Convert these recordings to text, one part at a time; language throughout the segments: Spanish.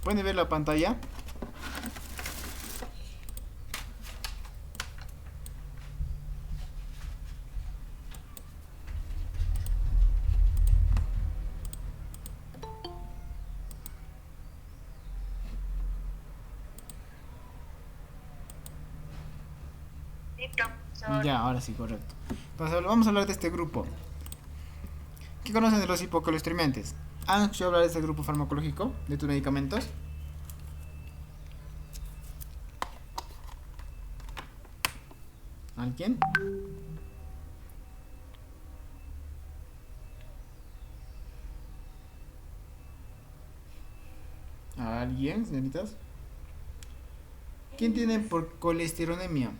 ¿Pueden ver la pantalla? Sí, profesor. Ya, ahora sí, correcto. Entonces vamos a hablar de este grupo. ¿Qué conocen de los hipocolesteromiantes? ¿Han escuchado hablar de este grupo farmacológico de tus medicamentos? ¿Alguien? ¿Alguien, señoritas? ¿Quién tiene por colesterolemia?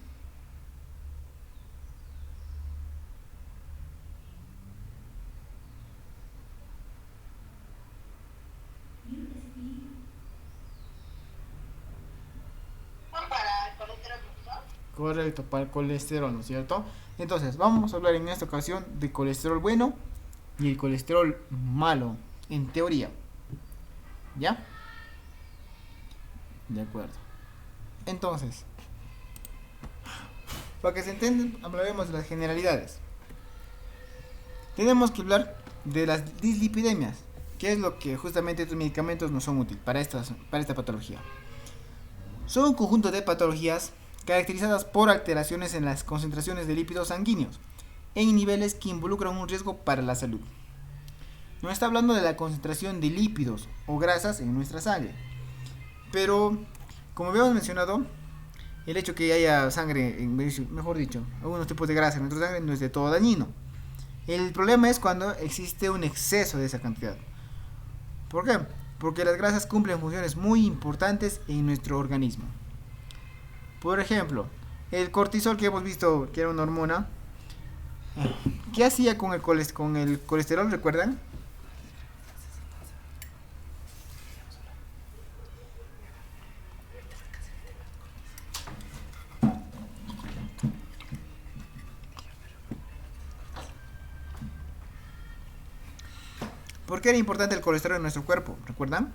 ¿Son para el colesterol, profesor? Correcto, para el colesterol, ¿no es cierto? Entonces, vamos a hablar en esta ocasión de colesterol bueno y el colesterol malo, en teoría. ¿Ya? De acuerdo. Entonces, para que se entiendan, hablaremos de las generalidades. Tenemos que hablar de las dislipidemias, que es lo que justamente estos medicamentos no son útiles para esta patología. Son un conjunto de patologías caracterizadas por alteraciones en las concentraciones de lípidos sanguíneos en niveles que involucran un riesgo para la salud. No está hablando de la concentración de lípidos o grasas en nuestra sangre, pero como habíamos mencionado, el hecho que haya sangre, mejor dicho, algunos tipos de grasa en nuestra sangre no es de todo dañino. El problema es cuando existe un exceso de esa cantidad. ¿Por qué? Porque las grasas cumplen funciones muy importantes en nuestro organismo. Por ejemplo, el cortisol que hemos visto que era una hormona, ¿qué hacía con el colesterol? ¿Recuerdan? ¿Por qué era importante el colesterol en nuestro cuerpo? ¿Recuerdan?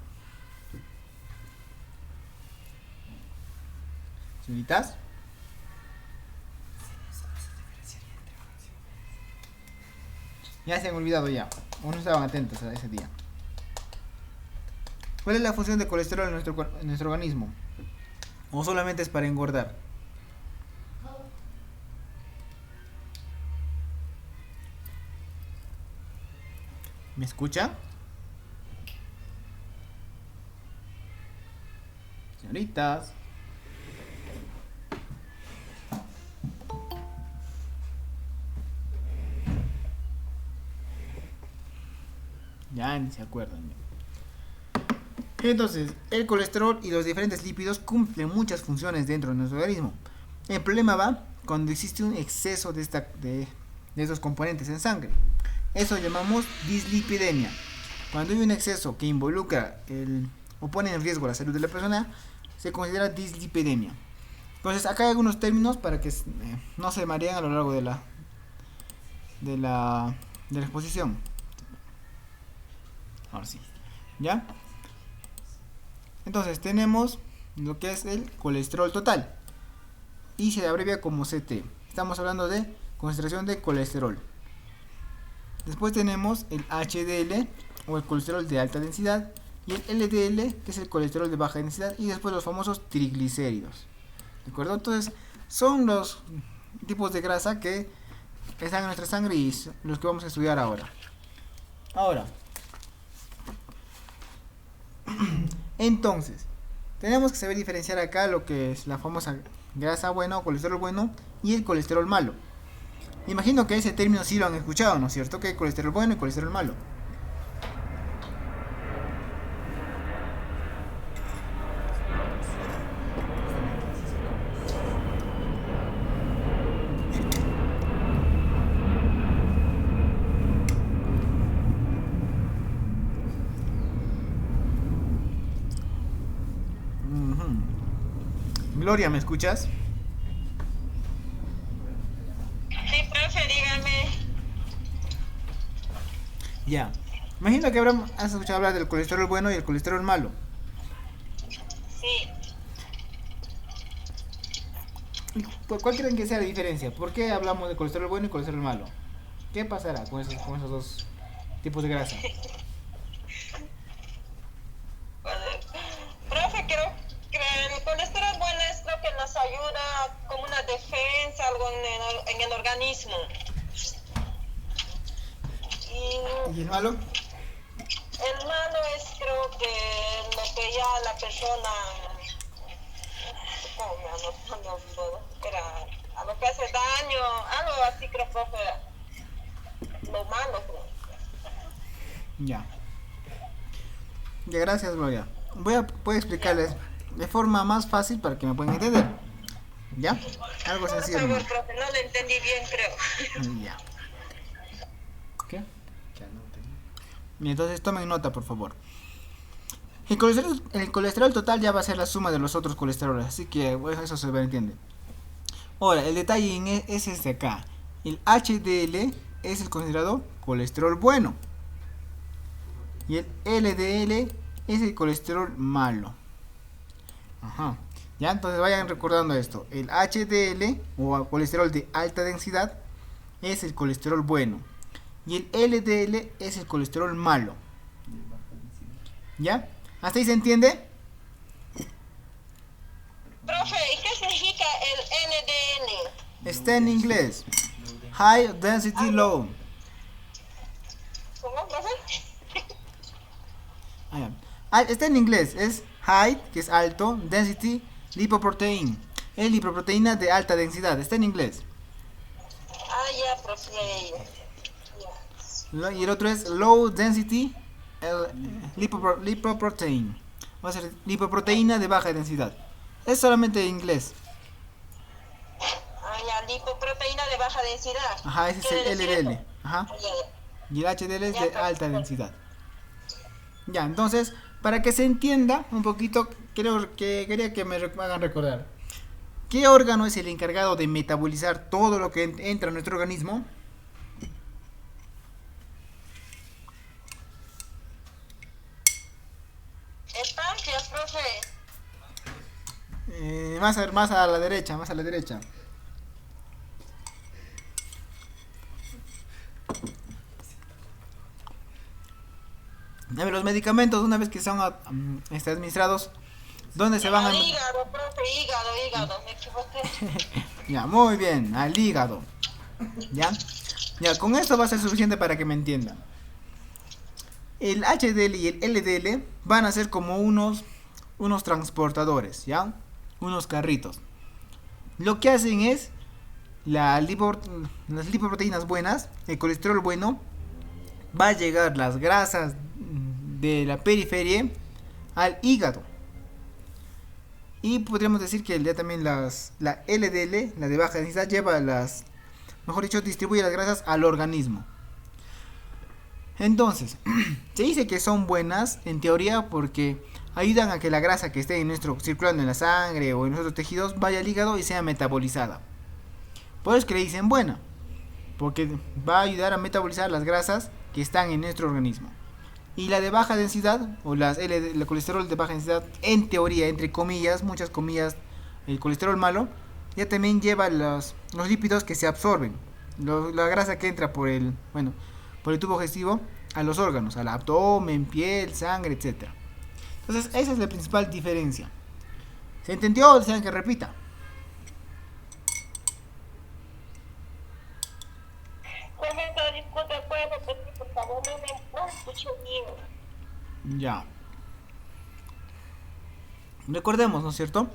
Señoritas. Ya se han olvidado ya. O no estaban atentos a ese día. ¿Cuál es la función del colesterol en nuestro organismo? ¿O solamente es para engordar? ¿Me escucha? Señoritas. Ya ni se acuerdan. Entonces, el colesterol y los diferentes lípidos cumplen muchas funciones dentro de nuestro organismo. El problema va cuando existe un exceso de estos componentes en sangre. Eso llamamos dislipidemia. Cuando hay un exceso que involucra o pone en riesgo la salud de la persona, se considera dislipidemia. Entonces, acá hay algunos términos para que no se mareen a lo largo de la exposición. Ahora sí. ¿Ya? Entonces tenemos lo que es el colesterol total y se abrevia como CT. Estamos hablando de concentración de colesterol. Después tenemos el HDL o el colesterol de alta densidad y el LDL, que es el colesterol de baja densidad, y después los famosos triglicéridos. ¿De acuerdo? Entonces son los tipos de grasa que están en nuestra sangre y los que vamos a estudiar ahora. Entonces, tenemos que saber diferenciar acá lo que es la famosa grasa buena o colesterol bueno y el colesterol malo. Imagino que ese término sí lo han escuchado, ¿no es cierto? Que hay colesterol bueno y colesterol malo. Gloria, ¿me escuchas? Sí, profe, dígame. Ya. Imagino que has escuchado hablar del colesterol bueno y el colesterol malo. Sí. ¿Cuál creen que sea la diferencia? ¿Por qué hablamos de colesterol bueno y colesterol malo? ¿Qué pasará con esos dos tipos de grasa? Bueno, profe, creo que el colesterol bueno es lo que nos ayuda como una defensa, algo en el organismo. Y ¿Y el malo? el malo es creo que lo que ya la persona, ¿cómo me anotando? Era a lo que hace daño, algo así creo, profe, lo malo creo. Ya. Ya, gracias, Gloria. Voy a explicarles de forma más fácil para que me puedan entender. ¿Ya? Algo Por sencillo favor, nomás. profe, no lo entendí bien creo. Ya. ¿Qué? Bien, entonces tomen nota, por favor. El colesterol total ya va a ser la suma de los otros colesteroles, así que bueno, eso se entiende. Ahora, el detalle es este acá. El HDL es el considerado colesterol bueno. Y el LDL es el colesterol malo. Ajá. Ya, entonces vayan recordando esto. El HDL o colesterol de alta densidad es el colesterol bueno. Y el LDL es el colesterol malo. ¿Ya? ¿Hasta ahí se entiende? Profe, ¿y qué significa el NDN? Está en inglés. High Density Low. ¿Cómo, profe? Está en inglés. Es High, que es alto. Density, lipoprotein. Es lipoproteína de alta densidad. Está en inglés. Ah, ya, profe. Ya. Y el otro es Low Density Lipoprotein. Va a ser lipoproteína de baja densidad. Es solamente inglés. Ah, ya, lipoproteína de baja densidad. Ajá, ese es el ¿Quiere decir LDL. eso? Ajá. Ya, ya. Y el HDL es Ya, de profe. alta densidad. Ya, entonces, para que se entienda un poquito, quería que me hagan recordar. ¿Qué órgano es el encargado de metabolizar todo lo que entra en nuestro organismo? El páncreas, profe. Más a la derecha, más a la derecha. A ver, los medicamentos, una vez que son administrados, ¿dónde se van a...? Al hígado, profe, hígado, me equivoqué. Ya, muy bien, al hígado. ¿Ya? Ya, con esto va a ser suficiente para que me entiendan. El HDL y el LDL van a ser como unos transportadores, ¿ya? Unos carritos. Lo que hacen es las lipoproteínas buenas, el colesterol bueno, va a llegar las grasas de la periferia al hígado. Y podríamos decir que ya también la LDL, la de baja densidad, mejor dicho, distribuye las grasas al organismo. Entonces, se dice que son buenas en teoría porque ayudan a que la grasa que esté circulando en la sangre o en nuestros tejidos vaya al hígado y sea metabolizada. Por eso es que le dicen buena, porque va a ayudar a metabolizar las grasas que están en nuestro organismo. Y la de baja densidad, o el colesterol de baja densidad, en teoría, entre comillas, muchas comillas, el colesterol malo, ya también lleva los lípidos que se absorben, la grasa que entra por el tubo digestivo a los órganos, al abdomen, piel, sangre, etc. Entonces, esa es la principal diferencia. ¿Se entendió o desean que repita? Profesor, disculpe, ¿puede repetir, por favor? No escucho bien. Ya. Recordemos, ¿no es cierto?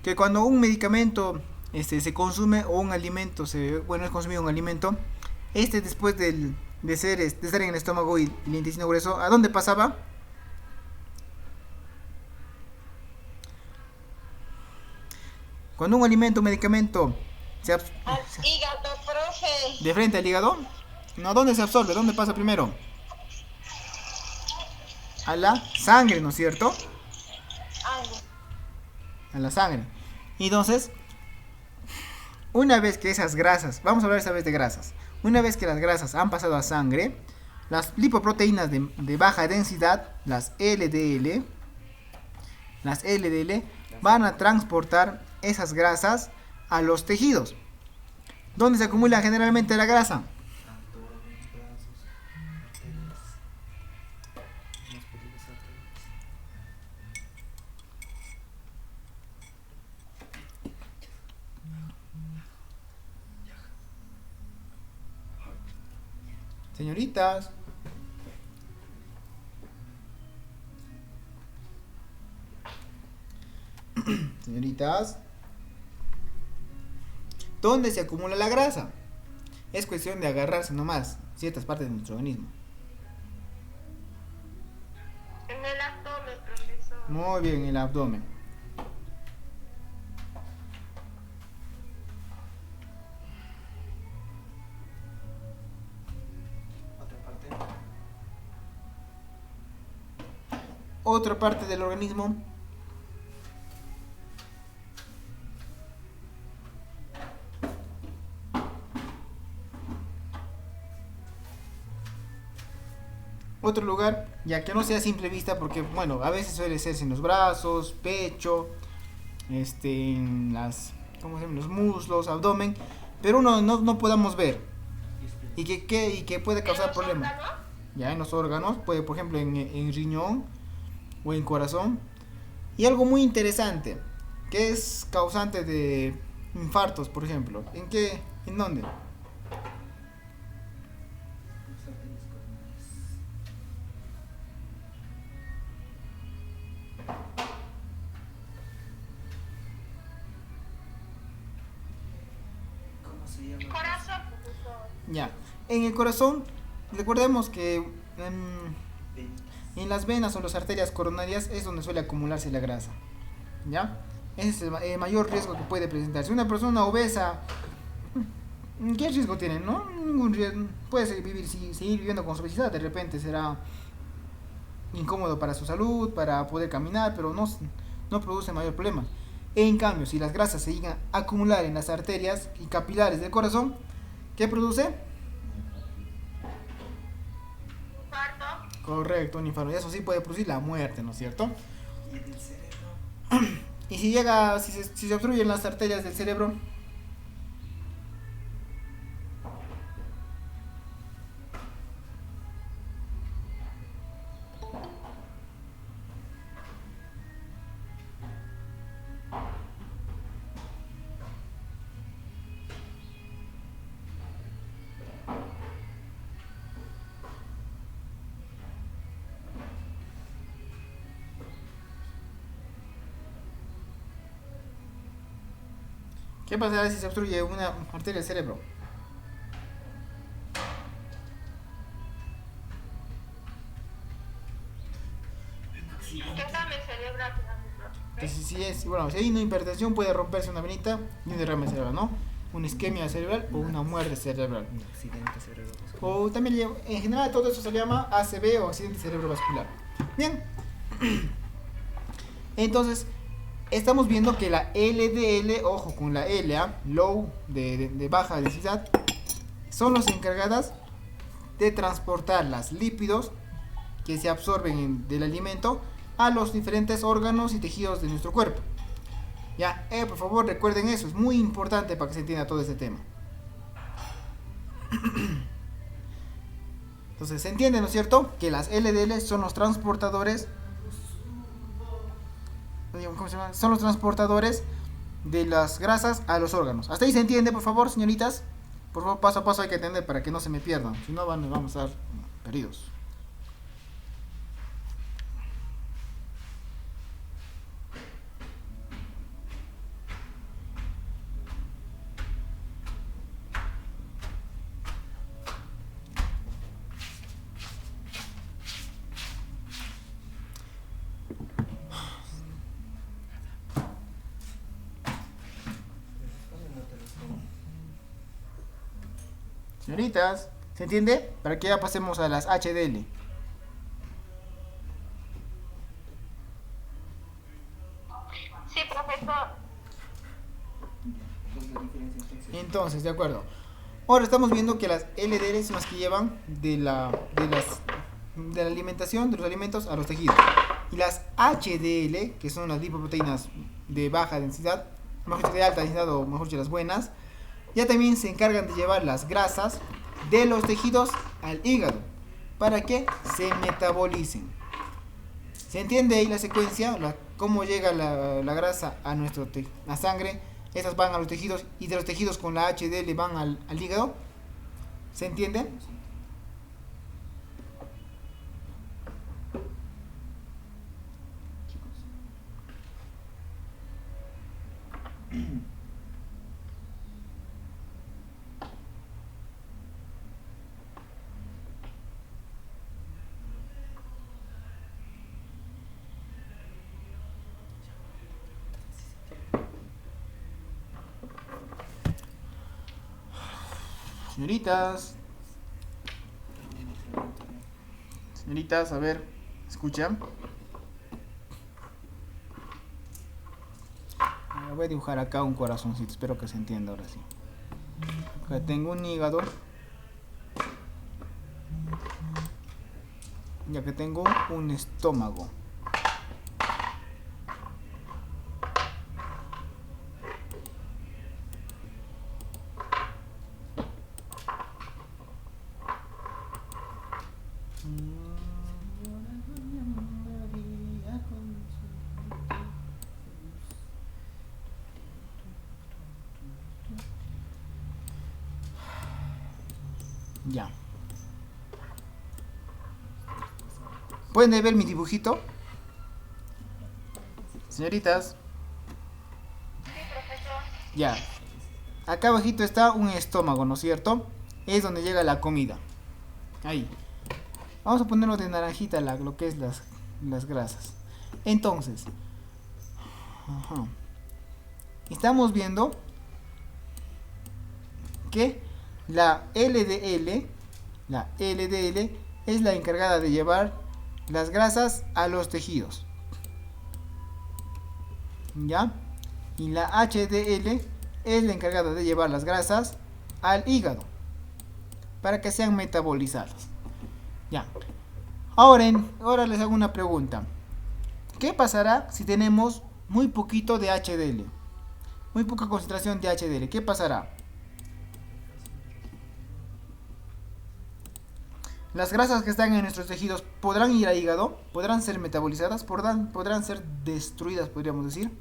Que cuando un medicamento se consume o un alimento, es consumido un alimento, después de estar en el estómago y el intestino grueso, ¿a dónde pasaba? Cuando un alimento, un medicamento Al hígado, profe. de frente al hígado, no, ¿dónde se absorbe? ¿Dónde pasa primero? A la sangre, ¿no es cierto? A la sangre. Entonces, una vez que esas grasas, vamos a hablar esta vez de grasas, una vez que las grasas han pasado a sangre, las lipoproteínas de baja densidad, las LDL, las LDL, van a transportar esas grasas a los tejidos. ¿Dónde se acumula generalmente la grasa? Señoritas. Señoritas. ¿Dónde se acumula la grasa? Es cuestión de agarrarse nomás ciertas partes de nuestro organismo. En el abdomen, profesor. Muy bien, en el abdomen. Otra parte del organismo. Otro lugar, ya que no sea a simple vista, porque bueno, a veces suele ser en los brazos, pecho, en las, ¿cómo se llama? Los muslos, abdomen, pero no podamos ver y que puede causar problemas. Ya en los órganos, puede por ejemplo en riñón o en corazón. Y algo muy interesante, que es causante de infartos, por ejemplo. ¿En dónde? Corazón, profesor. Ya, en el corazón, recordemos que en las venas o las arterias coronarias es donde suele acumularse la grasa. ¿Ya? Ese es el mayor riesgo que puede presentarse. Una persona obesa, ¿qué riesgo tiene? No, ningún riesgo. Puede seguir viviendo con su obesidad. De repente será incómodo para su salud, para poder caminar, pero no produce mayor problema. En cambio, si las grasas se llegan a acumular en las arterias y capilares del corazón, ¿qué produce? Infarto. Correcto, un infarto. Y eso sí puede producir la muerte, ¿no es cierto? ¿Y en el cerebro? Y si se obstruyen las arterias del cerebro. ¿Qué pasará si se obstruye una arteria del cerebro? ¿Qué tal me celebra? Entonces, si hay una hipertensión, puede romperse una venita y un derrame cerebral, ¿no? Una isquemia cerebral o una muerte cerebral. Un accidente cerebrovascular. O también, en general, todo eso se llama ACV o accidente cerebrovascular. Bien. Entonces, estamos viendo que la LDL, ojo con la LA, low, de baja densidad, son las encargadas de transportar los lípidos que se absorben del alimento a los diferentes órganos y tejidos de nuestro cuerpo. Ya, por favor recuerden eso, es muy importante para que se entienda todo este tema. Entonces, se entiende, ¿no es cierto? Que las LDL son los transportadores. ¿Cómo se llama? Son los transportadores de las grasas a los órganos. ¿Hasta ahí se entiende, por favor, señoritas? Por favor, paso a paso hay que entender para que no se me pierdan. Si no, vamos a estar perdidos. Señoritas, ¿se entiende? Para que ya pasemos a las HDL. Sí, profesor. Entonces, de acuerdo. Ahora estamos viendo que las LDL son las que llevan de la alimentación, de los alimentos a los tejidos. Y las HDL, que son las lipoproteínas de baja densidad, mejor dicho, de alta densidad o mejor dicho, las buenas, ya también se encargan de llevar las grasas de los tejidos al hígado para que se metabolicen. ¿Se entiende ahí la secuencia? Cómo llega la grasa a la sangre. Estas van a los tejidos y de los tejidos con la HDL van al hígado. ¿Se entiende? Señoritas. Señoritas, a ver, ¿escuchan? Voy a dibujar acá un corazoncito, espero que se entienda ahora sí. Acá tengo un hígado. Y acá tengo un estómago. Ya. ¿Pueden ver mi dibujito? Señoritas. Sí, profesor. Ya. Acá abajito está un estómago, ¿no es cierto? Es donde llega la comida. Ahí. Vamos a ponerlo de naranjita lo que es las grasas. Entonces. Ajá. Estamos viendo que la LDL es la encargada de llevar las grasas a los tejidos. ¿Ya? Y la HDL es la encargada de llevar las grasas al hígado para que sean metabolizadas. Ya. Ahora les hago una pregunta. ¿Qué pasará si tenemos muy poquito de HDL? Muy poca concentración de HDL. ¿Qué pasará? Las grasas que están en nuestros tejidos podrán ir al hígado, podrán ser metabolizadas, podrán ser destruidas, podríamos decir.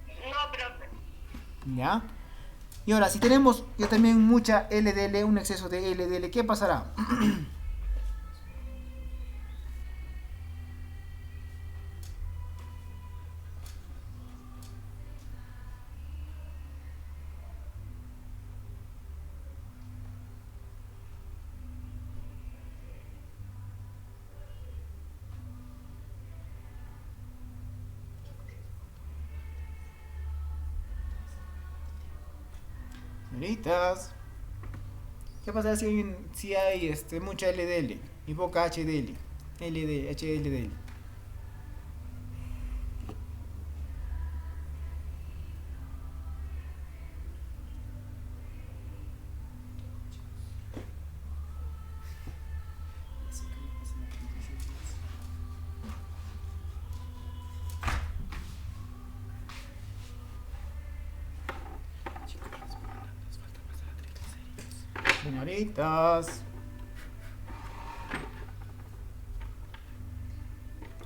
No, profe. ¿Ya? Y ahora, si tenemos ya también mucha LDL, un exceso de LDL, ¿qué pasará? Señoritas, ¿qué pasa si hay mucha LDL y poca HDL? HLDL. Señoritas,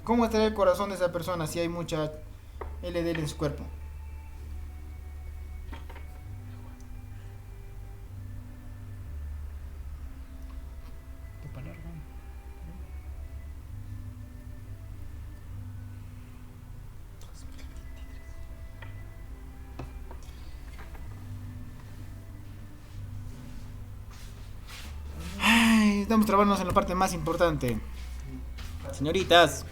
¿cómo estará el corazón de esa persona si hay mucha LDL en su cuerpo? Ay, estamos trabándonos en la parte más importante. Señoritas,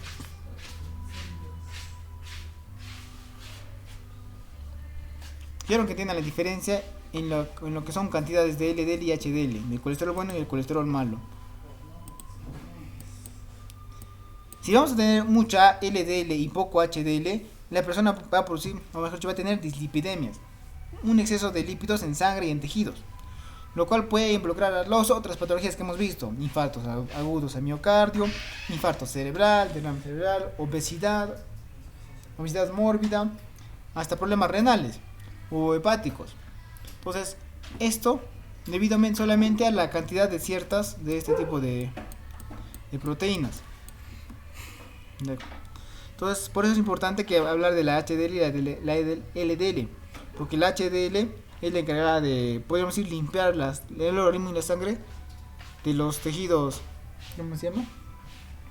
quiero que entiendan la diferencia en lo que son cantidades de LDL y HDL, del colesterol bueno y el colesterol malo. Si vamos a tener mucha LDL y poco HDL, la persona va a producir, o mejor dicho, va a tener dislipidemias, un exceso de lípidos en sangre y en tejidos. lo cual puede involucrar a las otras patologías que hemos visto: infartos agudos al miocardio, infarto cerebral, derrame cerebral, obesidad mórbida, hasta problemas renales o hepáticos. Entonces, esto debido solamente a la cantidad de ciertas de este tipo de proteínas. Entonces, por eso es importante que hablar de la HDL y la LDL, porque la HDL es la encargada de, podríamos decir, limpiar el organismo y la sangre de los tejidos, ¿cómo se llama?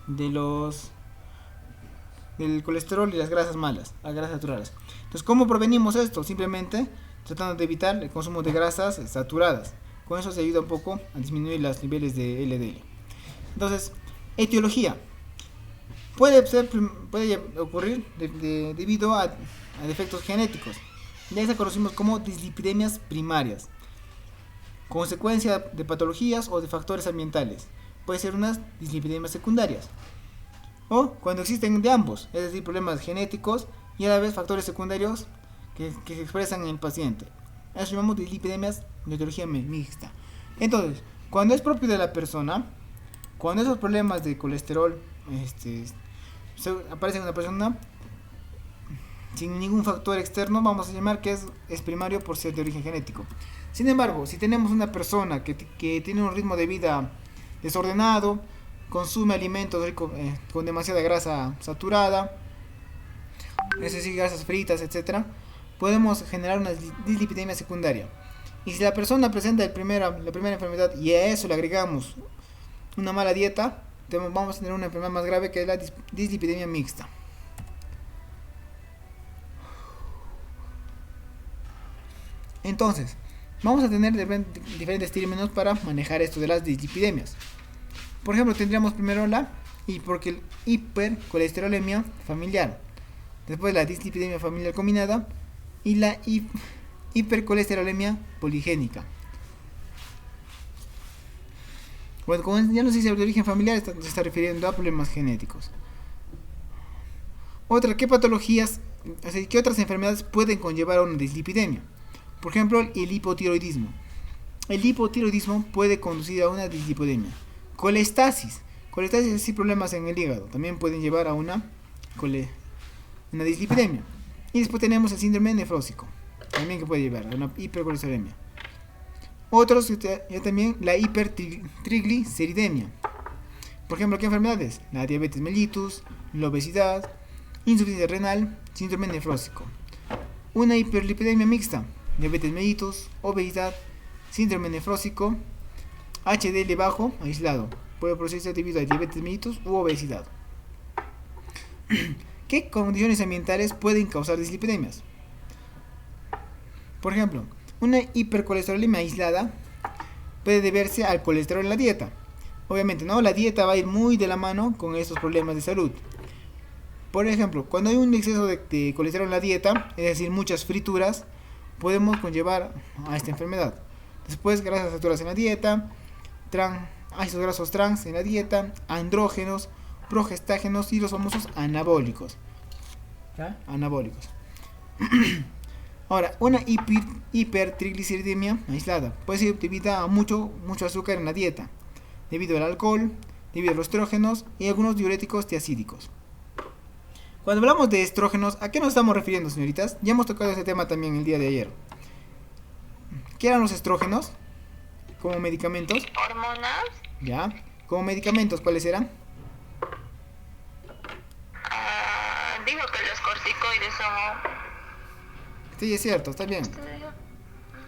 Del colesterol y las grasas malas, las grasas saturadas. Entonces, ¿cómo prevenimos esto? Simplemente tratando de evitar el consumo de grasas saturadas. Con eso se ayuda un poco a disminuir los niveles de LDL. Entonces, etiología. Puede ocurrir debido a defectos genéticos. Ya se conocemos como dislipidemias primarias, consecuencia de patologías o de factores ambientales. Puede ser unas dislipidemias secundarias, o cuando existen de ambos, es decir, problemas genéticos y a la vez factores secundarios que se expresan en el paciente. Eso llamamos dislipidemias de etiología mixta. Entonces, cuando es propio de la persona, cuando esos problemas de colesterol aparecen en una persona sin ningún factor externo, vamos a llamar que es primario por ser de origen genético. Sin embargo, si tenemos una persona que tiene un ritmo de vida desordenado, consume alimentos con demasiada grasa saturada, es decir, grasas fritas, etc., podemos generar una dislipidemia secundaria. Y si la persona presenta la primera enfermedad y a eso le agregamos una mala dieta, vamos a tener una enfermedad más grave, que es la dislipidemia mixta. Entonces, vamos a tener diferentes términos para manejar esto de las dislipidemias. Por ejemplo, tendríamos primero la hipercolesterolemia familiar, después la dislipidemia familiar combinada y la hipercolesterolemia poligénica. Bueno, como ya nos dice de origen familiar, se está refiriendo a problemas genéticos. ¿Qué patologías, qué otras enfermedades pueden conllevar a una dislipidemia? Por ejemplo, el hipotiroidismo. El hipotiroidismo puede conducir a una dislipidemia. Colestasis es decir, problemas en el hígado, también pueden llevar a una dislipidemia. Y después tenemos el síndrome nefrósico, también que puede llevar a una hipercolesterolemia. Otros, ya también la hipertrigliceridemia. Por ejemplo, ¿qué enfermedades? La diabetes mellitus, la obesidad, insuficiencia renal, síndrome nefrósico. Una hiperlipidemia mixta: diabetes mellitus, obesidad, síndrome nefrósico, HDL bajo aislado. Puede producirse debido a diabetes mellitus u obesidad. ¿Qué condiciones ambientales pueden causar dislipidemias? Por ejemplo, una hipercolesterolemia aislada puede deberse al colesterol en la dieta. Obviamente, ¿no? La dieta va a ir muy de la mano con estos problemas de salud. Por ejemplo, cuando hay un exceso de colesterol en la dieta, es decir, muchas frituras, podemos conllevar a esta enfermedad. Después, grasas saturadas en la dieta, ácidos grasos trans en la dieta, andrógenos, progestágenos y los famosos anabólicos. Anabólicos. Ahora, una hipertrigliceridemia aislada puede ser debido a mucho azúcar en la dieta, debido al alcohol, debido a los estrógenos y algunos diuréticos tiacídicos. Cuando hablamos de estrógenos, ¿a qué nos estamos refiriendo, señoritas? Ya hemos tocado ese tema también el día de ayer. ¿Qué eran los estrógenos? Como medicamentos. ¿Hormonas? Ya. Como medicamentos, ¿cuáles eran? Dijo que los corticoides son... Sí, es cierto, está bien.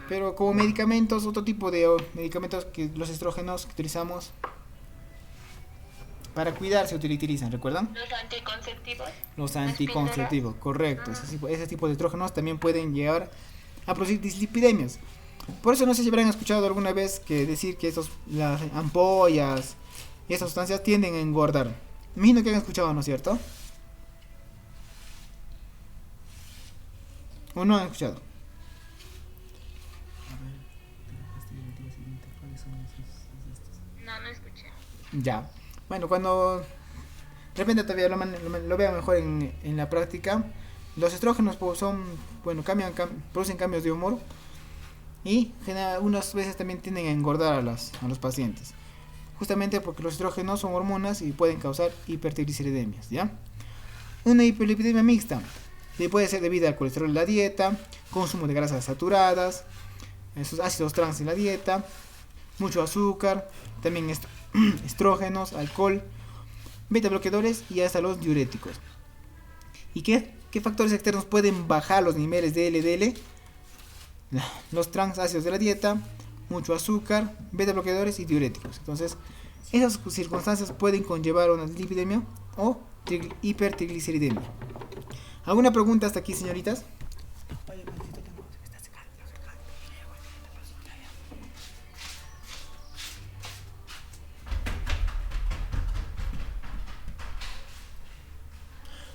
Pero como medicamentos, otro tipo de medicamentos que los estrógenos que utilizamos para cuidar se utilizan, ¿recuerdan? Los anticonceptivos. Los anticonceptivos, correcto. Ese tipo de estrógenos también pueden llegar a producir dislipidemias. Por eso no sé si habrán escuchado alguna vez decir que las ampollas y esas sustancias tienden a engordar. Me imagino que han escuchado, ¿no es cierto? ¿O no han escuchado? No escuché. Ya. Bueno, cuando de repente todavía lo veo mejor en la práctica, los estrógenos producen cambios de humor y algunas veces también tienden a engordar a los pacientes, justamente porque los estrógenos son hormonas y pueden causar hipertrigliceridemias, ¿ya? Una hiperlipidemia mixta puede ser debida al colesterol de la dieta, consumo de grasas saturadas, esos ácidos trans en la dieta, mucho azúcar, también estrógenos, alcohol, beta bloqueadores y hasta los diuréticos. ¿Y qué factores externos pueden bajar los niveles de LDL? Los transácidos de la dieta, mucho azúcar, beta bloqueadores y diuréticos. Entonces, esas circunstancias pueden conllevar una dislipidemia o hipertrigliceridemia. ¿Alguna pregunta hasta aquí, señoritas?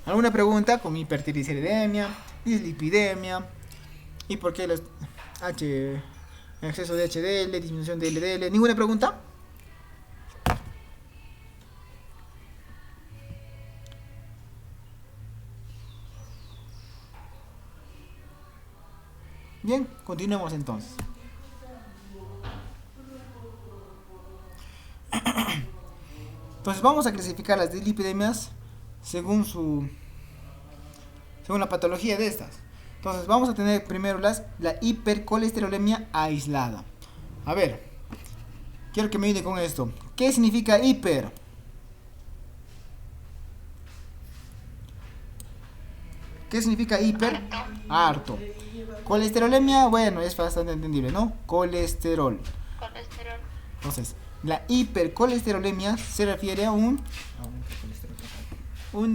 ¿Alguna pregunta con hipertrigliceridemia, dislipidemia y por qué exceso de HDL, disminución de LDL? ¿Ninguna pregunta? Bien, continuemos entonces. Entonces vamos a clasificar las dislipidemias según la patología de estas. Entonces vamos a tener primero la hipercolesterolemia aislada. A ver, quiero que me ayude con esto. ¿Qué significa hiper? ¿Qué significa hiper? Harto. Colesterolemia, bueno, es bastante entendible, ¿no? Colesterol. Entonces, la hipercolesterolemia se refiere a un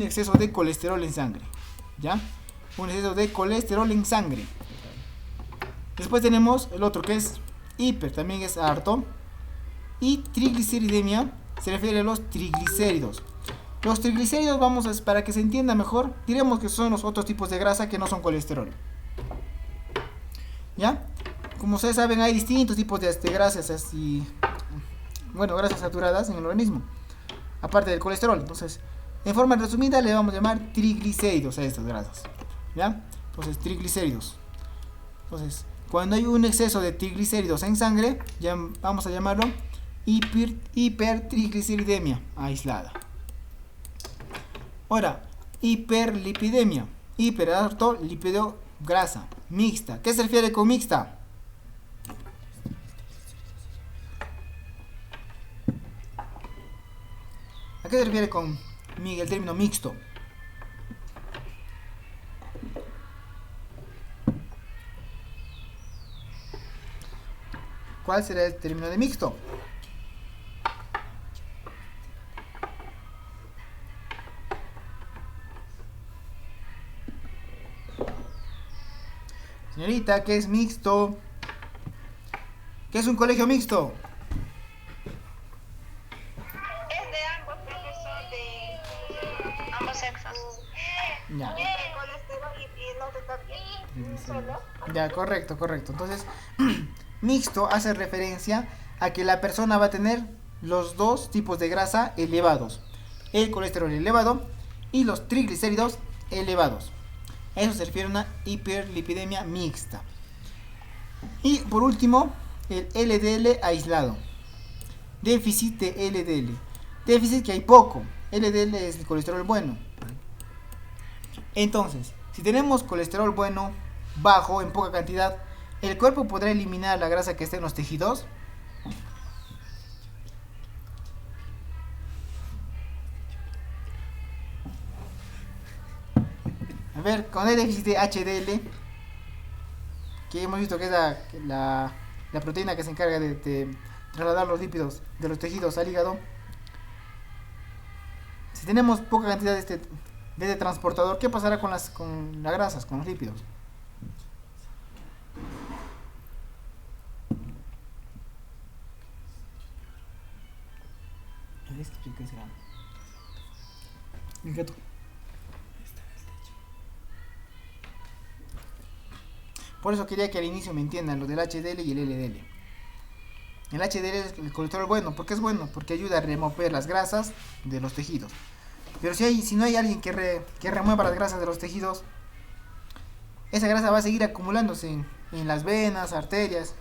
exceso de colesterol en sangre, ¿ya? Un exceso de colesterol en sangre. Después tenemos el otro que es hiper, también es harto. Y trigliceridemia se refiere a los triglicéridos. Los triglicéridos, para que se entienda mejor, diremos que son los otros tipos de grasa que no son colesterol, ¿ya? Como ustedes saben, hay distintos tipos de grasas grasas saturadas en el organismo, aparte del colesterol. Entonces, en forma resumida, le vamos a llamar triglicéridos a estas grasas, ¿ya? Entonces, triglicéridos. Entonces, cuando hay un exceso de triglicéridos en sangre, ya vamos a llamarlo hipertrigliceridemia aislada. Ahora, hiperlipidemia, hiperalto lipido grasa mixta. ¿Qué se refiere con mixta? ¿A qué se refiere con el término mixto? ¿Cuál será el término de mixto? Señorita, ¿qué es mixto? ¿Qué es un colegio mixto? Es de ambos, profesor, de ambos sexos. Ya. El colesterol y el otro también. ¿Solo? Ya, correcto. Entonces, mixto hace referencia a que la persona va a tener los dos tipos de grasa elevados. El colesterol elevado y los triglicéridos elevados. A eso se refiere a una hiperlipidemia mixta. Y por último, el LDL aislado. Déficit de LDL. Déficit que hay poco. LDL es el colesterol bueno. Entonces, si tenemos colesterol bueno, bajo, en poca cantidad, ¿el cuerpo podrá eliminar la grasa que está en los tejidos? A ver, con el déficit de HDL, que hemos visto que es la proteína que se encarga de trasladar los lípidos de los tejidos al hígado. Si tenemos poca cantidad de este transportador, ¿qué pasará con las grasas, con los lípidos? ¿Qué será? El gato. Por eso quería que al inicio me entiendan lo del HDL y el LDL. El HDL es el colesterol bueno. ¿Por qué es bueno? Porque ayuda a remover las grasas de los tejidos. Pero si no hay alguien que remueva las grasas de los tejidos, esa grasa va a seguir acumulándose en las venas, arterias,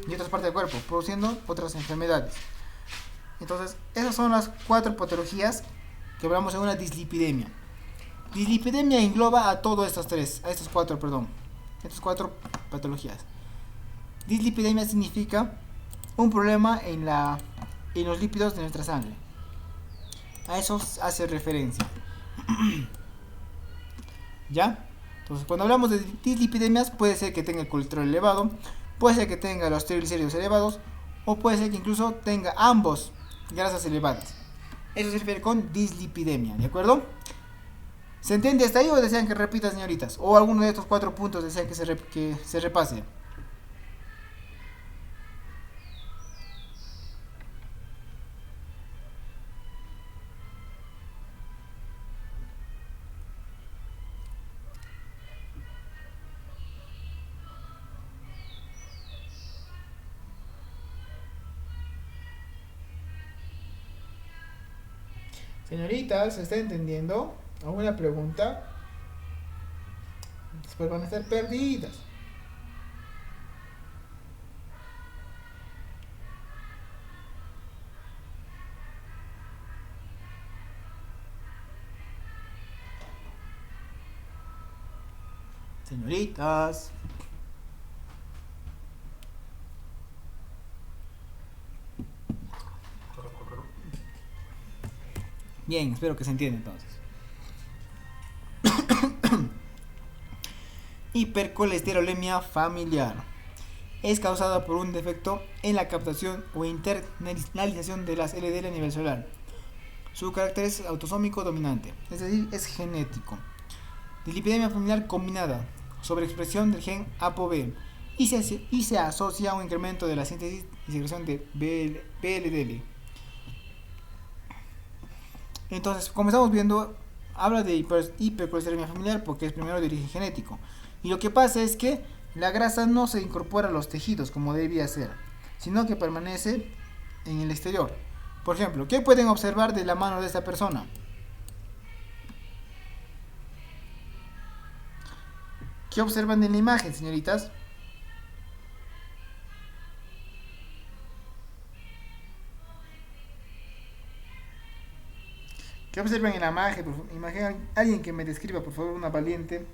y otras partes del cuerpo, produciendo otras enfermedades. Entonces, esas son las 4 patologías que hablamos en una dislipidemia. Dislipidemia engloba a todas estas 4 patologías. Dislipidemia significa un problema en los lípidos de nuestra sangre. A eso hace referencia. ¿Ya? Entonces, cuando hablamos de dislipidemias, puede ser que tenga el colesterol elevado, puede ser que tenga los triglicéridos elevados, o puede ser que incluso tenga ambos grasas elevadas. Eso se refiere con dislipidemia, ¿de acuerdo? ¿Se entiende hasta ahí o desean que repita, señoritas? ¿O alguno de estos 4 puntos desean que se repase? Señoritas, ¿se está entendiendo? ¿Alguna pregunta? Después van a estar perdidas. Señoritas. Bien, espero que se entienda entonces. Hipercolesterolemia familiar. Es causada por un defecto en la captación o internalización de las LDL a nivel celular. Su carácter es autosómico dominante, es decir, es genético. Dislipidemia familiar combinada, sobreexpresión del gen ApoB, y se asocia a un incremento de la síntesis y secreción de VLDL. Entonces, como estamos viendo, habla de hipercolesterolemia familiar porque es primero de origen genético. Y lo que pasa es que la grasa no se incorpora a los tejidos como debía ser, sino que permanece en el exterior. Por ejemplo, ¿qué pueden observar de la mano de esta persona? ¿Qué observan en la imagen, señoritas? ¿Qué observan en la imagen? Imaginen alguien que me describa, por favor, una valiente.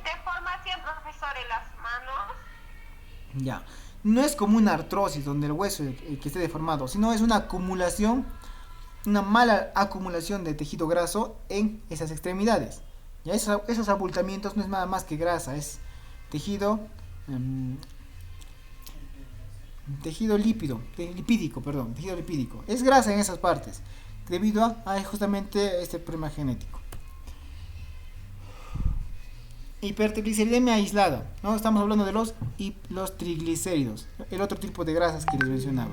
Deformación, profesor, en las manos. Ya. No es como una artrosis donde el hueso que esté deformado, sino es una acumulación, una mala acumulación de tejido graso en esas extremidades. Ya esos abultamientos no es nada más que grasa, es tejido lipídico. Es grasa en esas partes, debido a justamente este problema genético. Hipertrigliceridemia aislada, ¿no? Estamos hablando de los triglicéridos, el otro tipo de grasas que les mencionaba.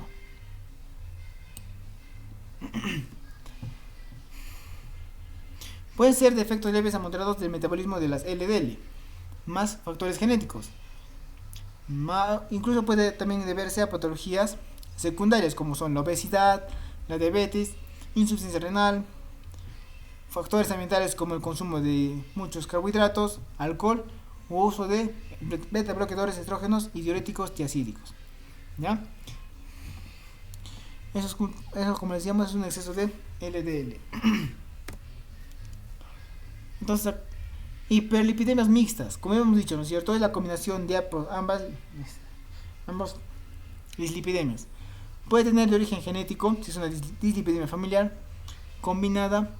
Pueden ser defectos leves a moderados del metabolismo de las LDL, más factores genéticos. Incluso puede también deberse a patologías secundarias como son la obesidad, la diabetes, insuficiencia renal, factores ambientales como el consumo de muchos carbohidratos, alcohol u uso de beta bloqueadores estrógenos y diuréticos tiacídicos. ¿Ya? Eso, como decíamos, es un exceso de LDL. Entonces, hiperlipidemias mixtas, como hemos dicho, ¿no es cierto? Es la combinación de ambas dislipidemias. Puede tener de origen genético, si es una dislipidemia familiar, combinada.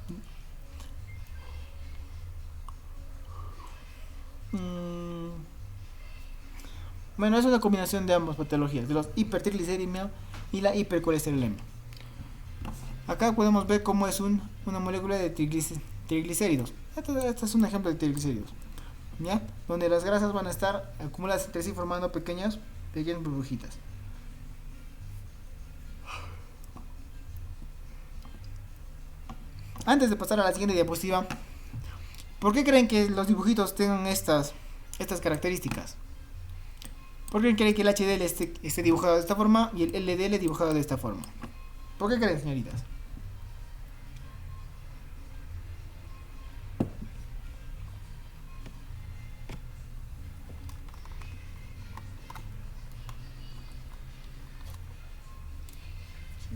Bueno, es una combinación de ambas patologías, de los hipertrigliceridemia y la hipercolesterolemia. Acá podemos ver cómo es una molécula de triglicéridos. Este es un ejemplo de triglicéridos, ¿ya? Donde las grasas van a estar acumuladas entre sí formando pequeñas burbujitas. Antes de pasar a la siguiente diapositiva, ¿por qué creen que los dibujitos tengan estas características? ¿Por qué creen que el HDL esté dibujado de esta forma y el LDL dibujado de esta forma? ¿Por qué creen, señoritas?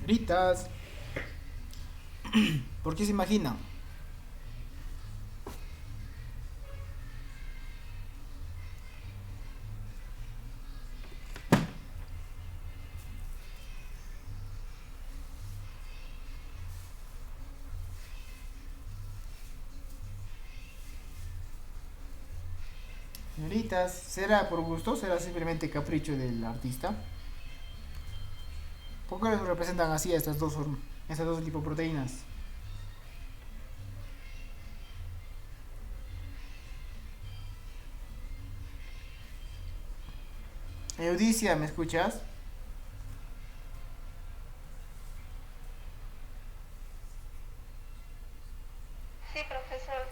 Señoritas, ¿por qué se imaginan? Señoritas, ¿será por gusto? ¿Será simplemente capricho del artista? ¿Por qué les representan así a estas dos lipoproteínas? Eudicia, ¿me escuchas? Sí, profesor.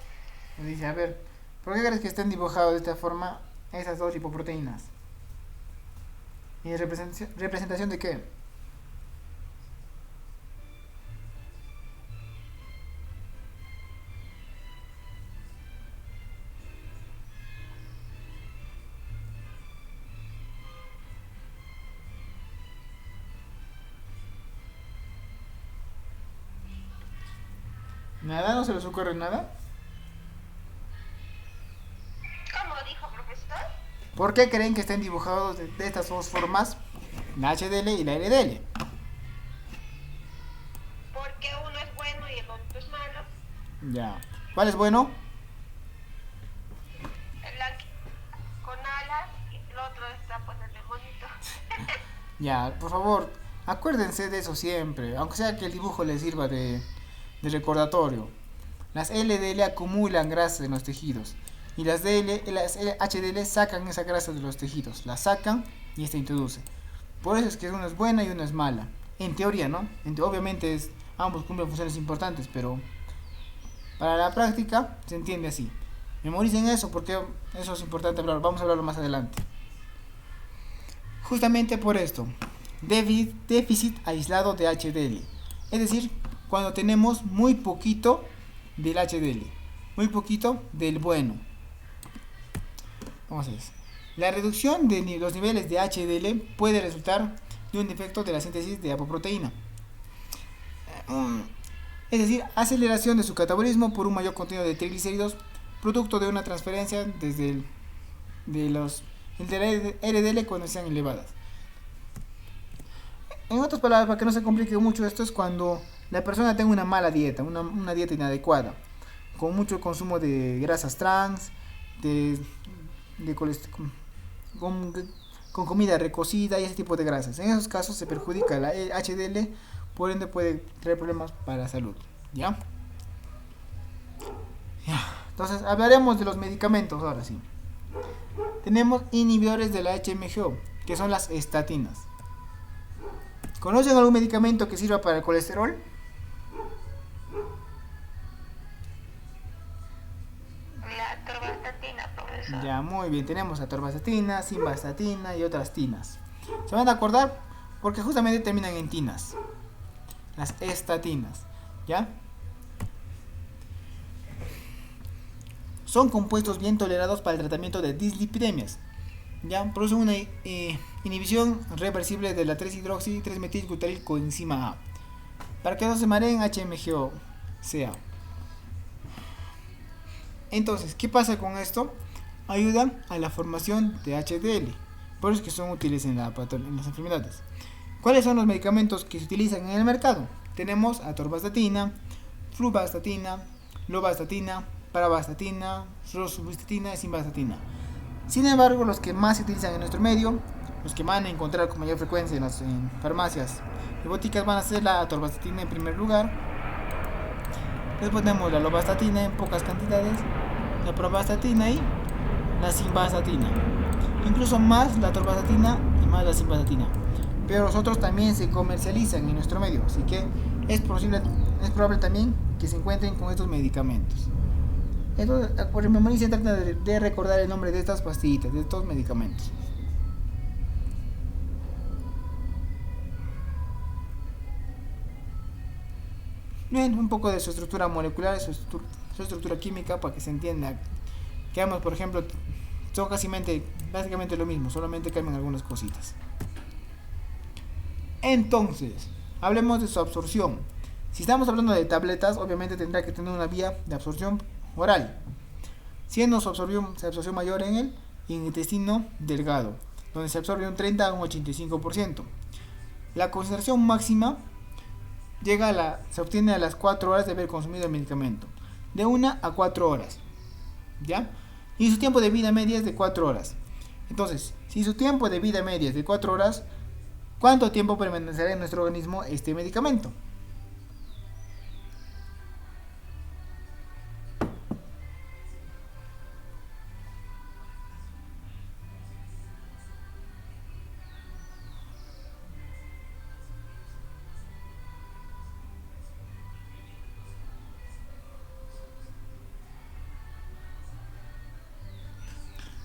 Eudicia, a ver, ¿por qué crees que estén dibujados de esta forma esas dos lipoproteínas? ¿Y representación de qué? ¿Nada? ¿No se les ocurre nada? ¿Cómo dijo, profesor? ¿Por qué creen que estén dibujados de estas dos formas? La HDL y la LDL. Porque uno es bueno y el otro es malo. Ya. ¿Cuál es bueno? La con alas y el otro está pues el demonito. Ya, por favor, acuérdense de eso siempre, aunque sea que el dibujo les sirva de recordatorio. Las LDL acumulan grasa en los tejidos y las HDL sacan esa grasa de los tejidos, la sacan y esta introduce. Por eso es que una es buena y una es mala. En teoría, ¿no? Obviamente ambos cumplen funciones importantes, pero para la práctica se entiende así. Memoricen eso porque eso es importante hablar. Vamos a hablarlo más adelante. Justamente por esto, déficit aislado de HDL. Es decir, cuando tenemos muy poquito del HDL, muy poquito del bueno. Vamos a ver. La reducción de los niveles de HDL puede resultar de un defecto de la síntesis de apoproteína. Es decir, aceleración de su catabolismo por un mayor contenido de triglicéridos, producto de una transferencia desde de la LDL cuando sean elevadas. En otras palabras, para que no se complique mucho, esto es cuando la persona tenga una mala dieta, una dieta inadecuada, con mucho consumo de grasas trans, de con comida recocida y ese tipo de grasas. En esos casos se perjudica la HDL, por ende puede traer problemas para la salud. ¿Ya? Entonces hablaremos de los medicamentos ahora sí. Tenemos inhibidores de la HMGO, que son las estatinas. ¿Conocen algún medicamento que sirva para el colesterol? La atorvastatina, profesor. Ya, muy bien. Tenemos atorvastatina, simvastatina y otras tinas. ¿Se van a acordar? Porque justamente terminan en tinas. Las estatinas. ¿Ya? Son compuestos bien tolerados para el tratamiento de dislipidemias. Ya producen una inhibición reversible de la 3-hidroxi-3-metilglutaryl coenzima A. Para que no se mareen, HMGO sea. Entonces, ¿qué pasa con esto? Ayudan a la formación de HDL. Por eso es que son útiles en las enfermedades. ¿Cuáles son los medicamentos que se utilizan en el mercado? Tenemos atorvastatina, fluvastatina, lovastatina, paravastatina, rosuvastatina y simvastatina. Sin embargo, los que más se utilizan en nuestro medio, los que van a encontrar con mayor frecuencia en farmacias y boticas, van a ser la atorvastatina en primer lugar. Después tenemos la lovastatina en pocas cantidades, la pravastatina y la simvastatina. Incluso más la atorvastatina y más la simvastatina. Pero los otros también se comercializan en nuestro medio, así que es probable también que se encuentren con estos medicamentos. Entonces, por memoria, trata de recordar el nombre de estas pastillitas, de estos medicamentos. Bien, un poco de su estructura molecular, su estructura química, para que se entienda que ambos, por ejemplo, son básicamente lo mismo, solamente cambian algunas cositas. Entonces, Hablemos de su absorción. Si estamos hablando de tabletas, obviamente tendrá que tener una vía de absorción oral, siendo su absorción mayor en el intestino delgado, donde se absorbe un 30 a un 85%. La concentración máxima se obtiene a las 4 horas de haber consumido el medicamento, de 1 a 4 horas, ¿ya? Y su tiempo de vida media es de 4 horas. Entonces, si su tiempo de vida media es de 4 horas, ¿cuánto tiempo permanecerá en nuestro organismo este medicamento?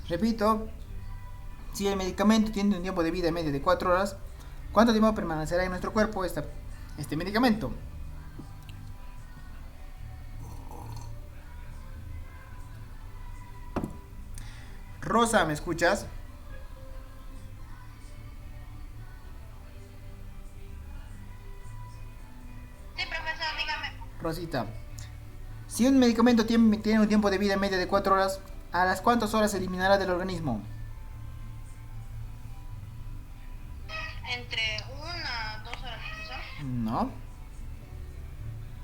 Repito, si el medicamento tiene un tiempo de vida media de 4 horas, ¿cuánto tiempo permanecerá en nuestro cuerpo este medicamento? Rosa, ¿me escuchas? Sí, profesor, dígame. Rosita, si un medicamento tiene un tiempo de vida media de 4 horas, ¿a las cuántas horas se eliminará del organismo? Entre 1 a 2 horas, profesor. No.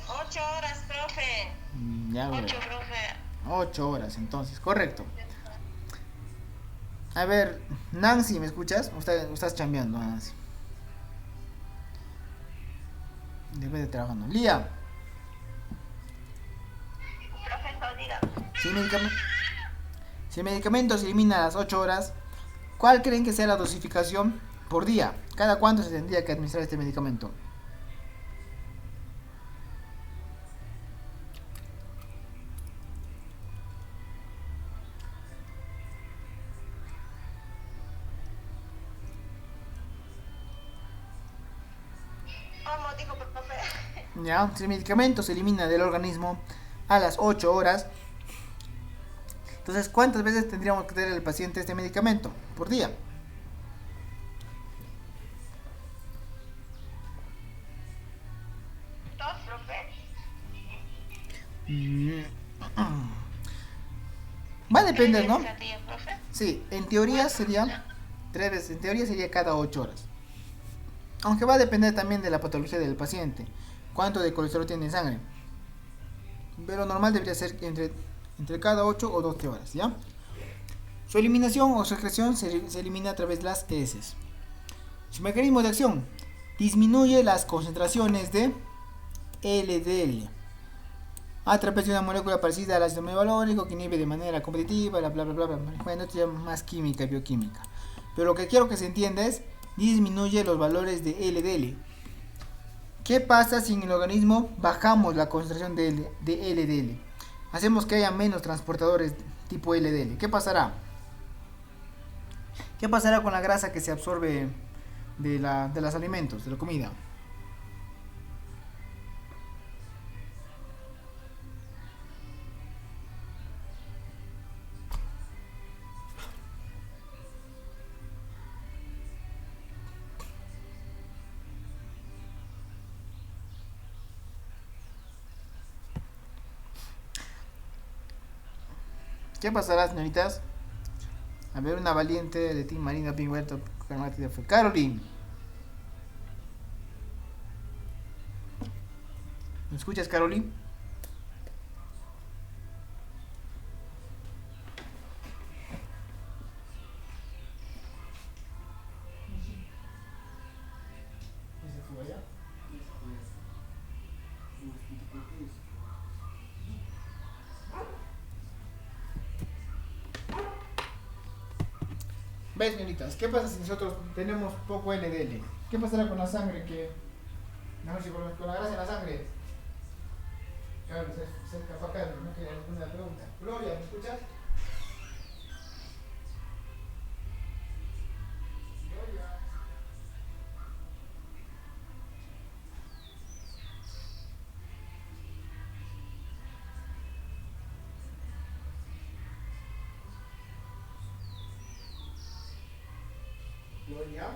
8 horas, profe. Ya veo. 8, profe. 8 horas, entonces, correcto. A ver, Nancy, ¿me escuchas? Estás chambeando, Nancy. Debe de trabajando. Lía. Profesor, diga. Si el medicamento se elimina a las 8 horas, ¿cuál creen que sea la dosificación por día? ¿Cada cuánto se tendría que administrar este medicamento? ¿Cómo dijo, profe? ¿Ya? Si el medicamento se elimina del organismo a las 8 horas, entonces ¿cuántas veces tendríamos que tener el paciente este medicamento por día? ¿Dos, profe? Va a depender, ¿no? ¿Sería, profe? Sí, en teoría sería 3 veces, en teoría sería cada 8 horas. Aunque va a depender también de la patología del paciente, cuánto de colesterol tiene en sangre. Pero normal debería ser entre cada 8 o 12 horas, ¿ya? Su eliminación o secreción se elimina a través de las heces. Su mecanismo de acción: disminuye las concentraciones de LDL a través de una molécula parecida al ácido mevalónico que inhibe de manera competitiva, bla bla bla bla. Bueno, esto ya más química, bioquímica. Pero lo que quiero que se entienda es: disminuye los valores de LDL. ¿Qué pasa si en el organismo bajamos la concentración de LDL? Hacemos que haya menos transportadores tipo LDL. ¿Qué pasará? ¿Qué pasará con la grasa que se absorbe de los alimentos, de la comida? ¿Qué pasará, señoritas? A ver, una valiente de Team Marina Pingüerto fue Caroline. ¿Me escuchas, Caroline? ¿Ves, señoritas? ¿Qué pasa si nosotros tenemos poco LDL? ¿Qué pasará con la sangre mejor si con la grasa en la sangre? Claro, se escapa acá, no quería responder la pregunta. Gloria, ¿me escuchas? Gloria. Gloria.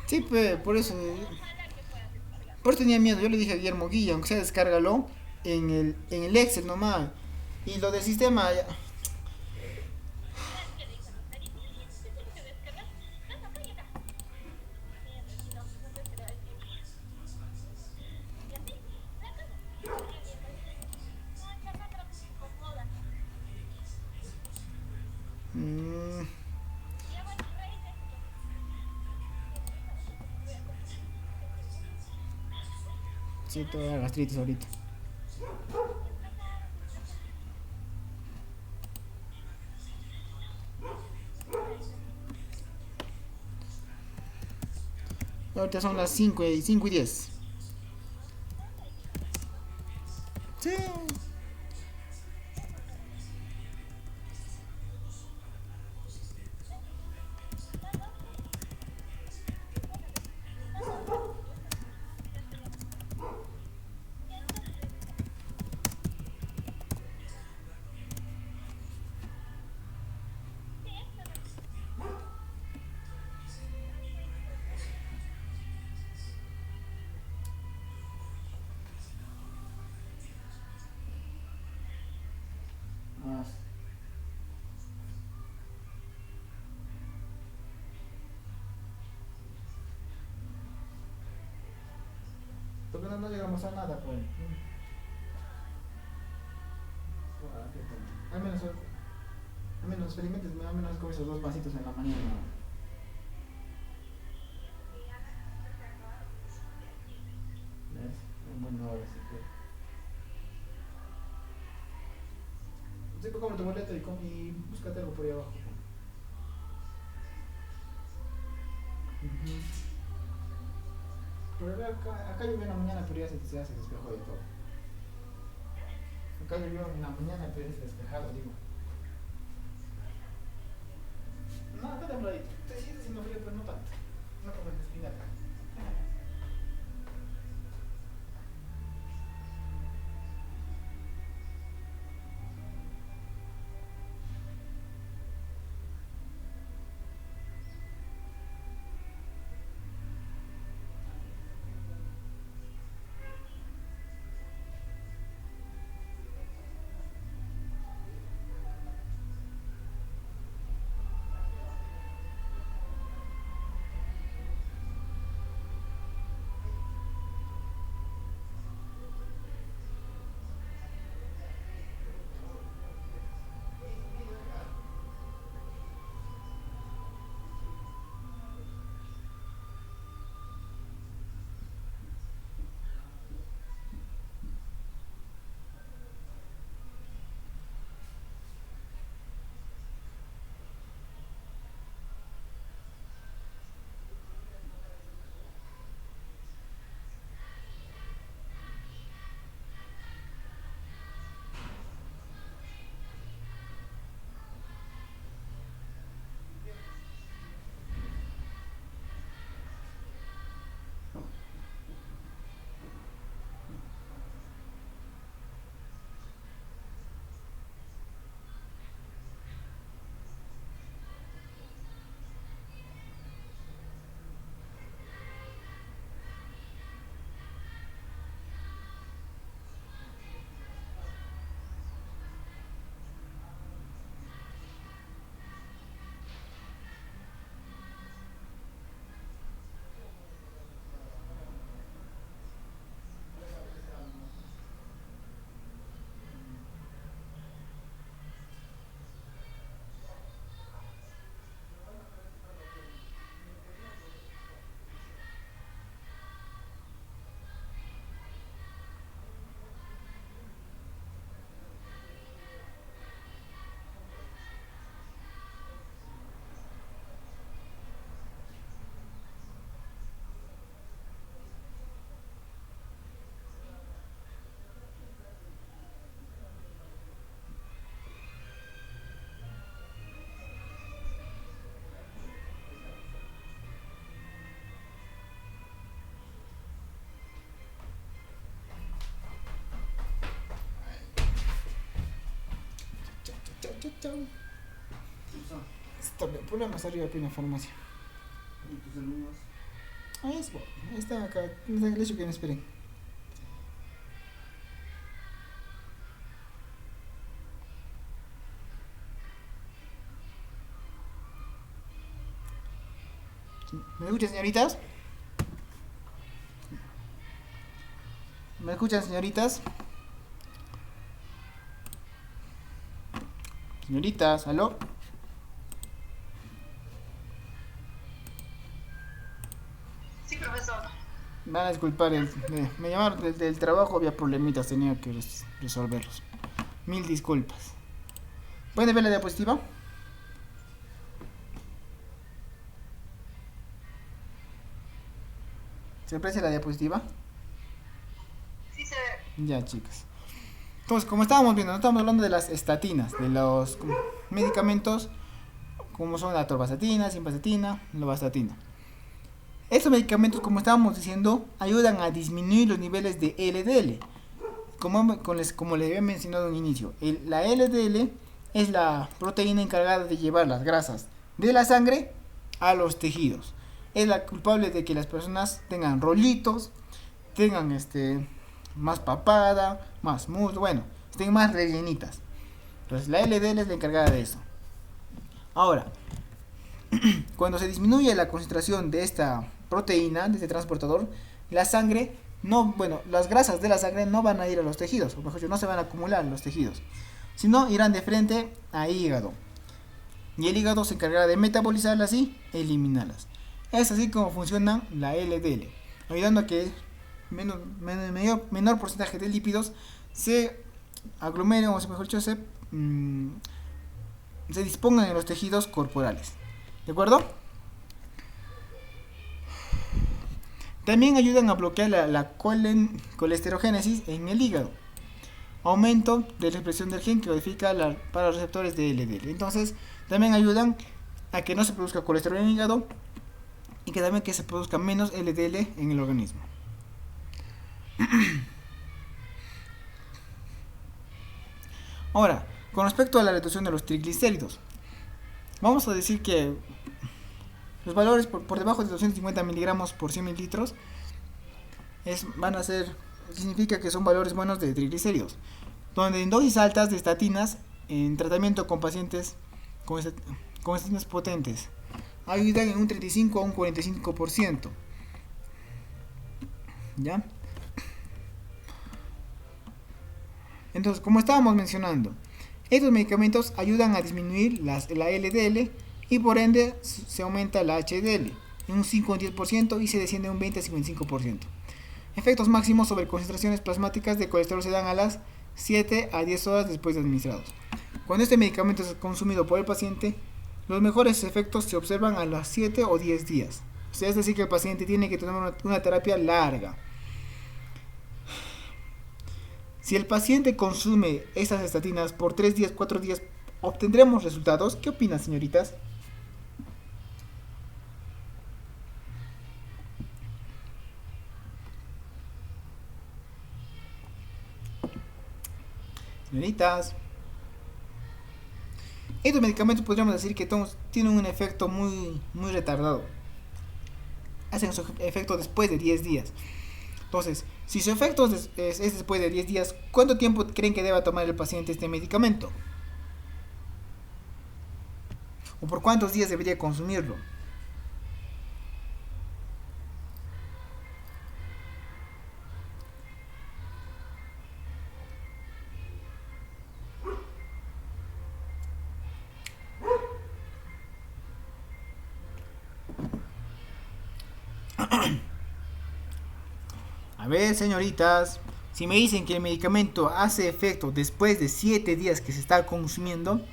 Sí, por eso. Por eso tenía miedo. Yo le dije a Guillermo Guilla, aunque sea descárgalo en el Excel nomás. Y lo del sistema, mm, sí, toda la gastritis ahorita. Ahorita son las 5 y 10. Sí. Más. Porque no llegamos a nada, pues. Al menos, experimentes, al menos con esos dos pasitos en la mañana. ¿Ves? Bueno, ahora sí que. Sí, pues come tu boleto y búscate algo por ahí abajo. Ujú. Pero acá llovió en la mañana, pero ya se despejó de todo. Acá llovió en la mañana, pero ya se despejado, digo. No, acá templadito. Te sientes haciendo frío, pero no tanto. No como en espinaca. Chau, chau, chau. Stop, ponle más arriba, pina farmacia. ¿Y tus alumnos? Ahí es, ahí está acá. Les he dicho que me esperen. ¿Me escuchan, señoritas? ¿Me escuchan, señoritas? Señoritas, ¿aló? Sí, profesor. Van a disculpar, me llamaron del trabajo, había problemitas, tenía que resolverlos. Mil disculpas. ¿Pueden ver la diapositiva? ¿Se aprecia la diapositiva? Sí se ve. Ya, chicas. Entonces, como estábamos viendo, estamos hablando de las estatinas, de los medicamentos, como son la atorvastatina, simvastatina, lovastatina. Estos medicamentos, como estábamos diciendo, ayudan a disminuir los niveles de LDL. Como les había mencionado en inicio, la LDL es la proteína encargada de llevar las grasas de la sangre a los tejidos. Es la culpable de que las personas tengan rollitos, tengan más papada, más muslo, bueno, estén más rellenitas. Entonces la LDL es la encargada de eso. Ahora, cuando se disminuye la concentración de esta proteína, de este transportador, la sangre las grasas de la sangre no van a ir a los tejidos, o mejor dicho, no se van a acumular en los tejidos, sino irán de frente al hígado. Y el hígado se encargará de metabolizarlas y eliminarlas. Es así como funciona la LDL, ayudando a que menor porcentaje de lípidos se aglomeren, o mejor dicho, se dispongan en los tejidos corporales. ¿De acuerdo? También ayudan a bloquear la colesterogénesis en el hígado. Aumento de la expresión del gen que codifica para los receptores de LDL. Entonces, también ayudan a que no se produzca colesterol en el hígado y que también que se produzca menos LDL en el organismo. Ahora, con respecto a la reducción de los triglicéridos, vamos a decir que los valores por debajo de 250 miligramos por 100 mililitros significa que son valores buenos de triglicéridos, donde en dosis altas de estatinas en tratamiento con pacientes con estatinas potentes ayudan en un 35 a un 45%. ¿Ya? Entonces, como estábamos mencionando, estos medicamentos ayudan a disminuir la LDL y por ende se aumenta la HDL en un 5 o 10% y se desciende en un 20 a 55%. Efectos máximos sobre concentraciones plasmáticas de colesterol se dan a las 7 a 10 horas después de administrados. Cuando este medicamento es consumido por el paciente, los mejores efectos se observan a las 7 o 10 días. O sea, es decir, que el paciente tiene que tener una terapia larga. Si el paciente consume estas estatinas por 3 días, 4 días, ¿obtendremos resultados? ¿Qué opinan, señoritas? Señoritas, estos medicamentos podríamos decir que tienen un efecto muy retardado. Hacen su efecto después de 10 días. Entonces, si su efecto es después de 10 días, ¿cuánto tiempo creen que deba tomar el paciente este medicamento? ¿O por cuántos días debería consumirlo? A ver, señoritas, si me dicen que el medicamento hace efecto después de 7 días que se está consumiendo,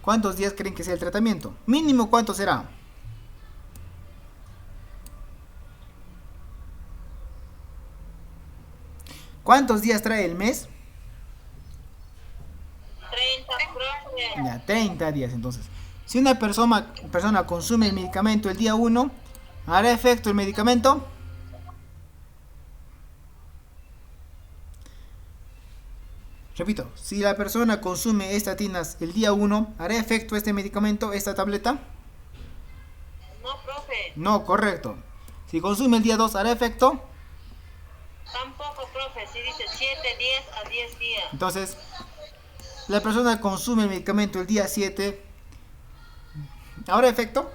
¿cuántos días creen que sea el tratamiento? Mínimo, ¿cuánto será? ¿Cuántos días trae el mes? 30, profe. Ya, 30 días entonces. Si una persona consume el medicamento el día 1, ¿hará efecto el medicamento? Repito, si la persona consume estatinas el día 1, ¿hará efecto este medicamento, esta tableta? No, profe. No, correcto. Si consume el día 2, ¿hará efecto? Tampoco, profe, si dice 7 días a 10 días. Entonces, la persona consume el medicamento el día 7, ¿habrá efecto?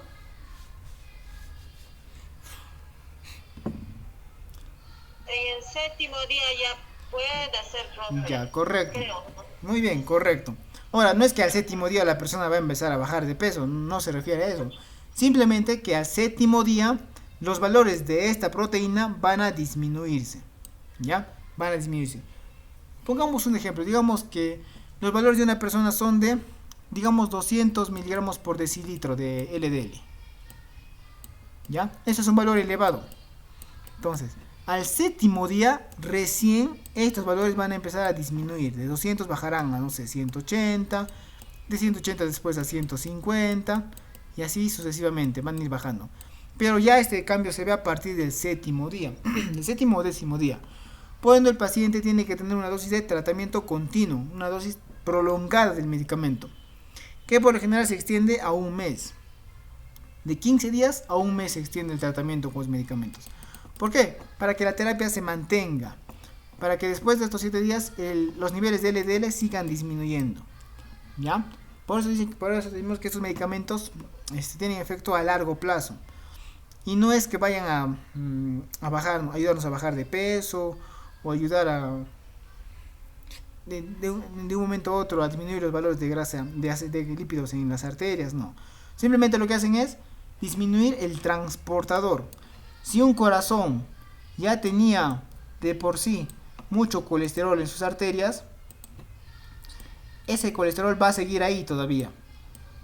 En el séptimo día ya puede ser, profe. Ya, correcto. Creo. Muy bien, correcto. Ahora, no es que al séptimo día la persona va a empezar a bajar de peso, no se refiere a eso. Simplemente que al séptimo día los valores de esta proteína van a disminuirse. ¿Ya? Van a disminuirse. Pongamos un ejemplo. Digamos que los valores de una persona son de, digamos, 200 miligramos por decilitro de LDL. ¿Ya? Eso es un valor elevado. Entonces, al séptimo día, recién estos valores van a empezar a disminuir. De 200 bajarán a, no sé, 180. De 180 después a 150. Y así sucesivamente, van a ir bajando. Pero ya este cambio se ve a partir del séptimo día. Del séptimo o décimo día. Cuando el paciente tiene que tener una dosis de tratamiento continuo. Una dosis prolongada del medicamento. Que por lo general se extiende a un mes. De 15 días a un mes se extiende el tratamiento con los medicamentos. ¿Por qué? Para que la terapia se mantenga. Para que después de estos 7 días los niveles de LDL sigan disminuyendo. ¿Ya? Por eso decimos que estos medicamentos tienen efecto a largo plazo. Y no es que vayan a bajar, ayudarnos a bajar de peso o ayudar a de un momento a otro a disminuir los valores de grasa, de lípidos en las arterias, no. Simplemente lo que hacen es disminuir el transportador. Si un corazón ya tenía de por sí mucho colesterol en sus arterias, ese colesterol va a seguir ahí todavía.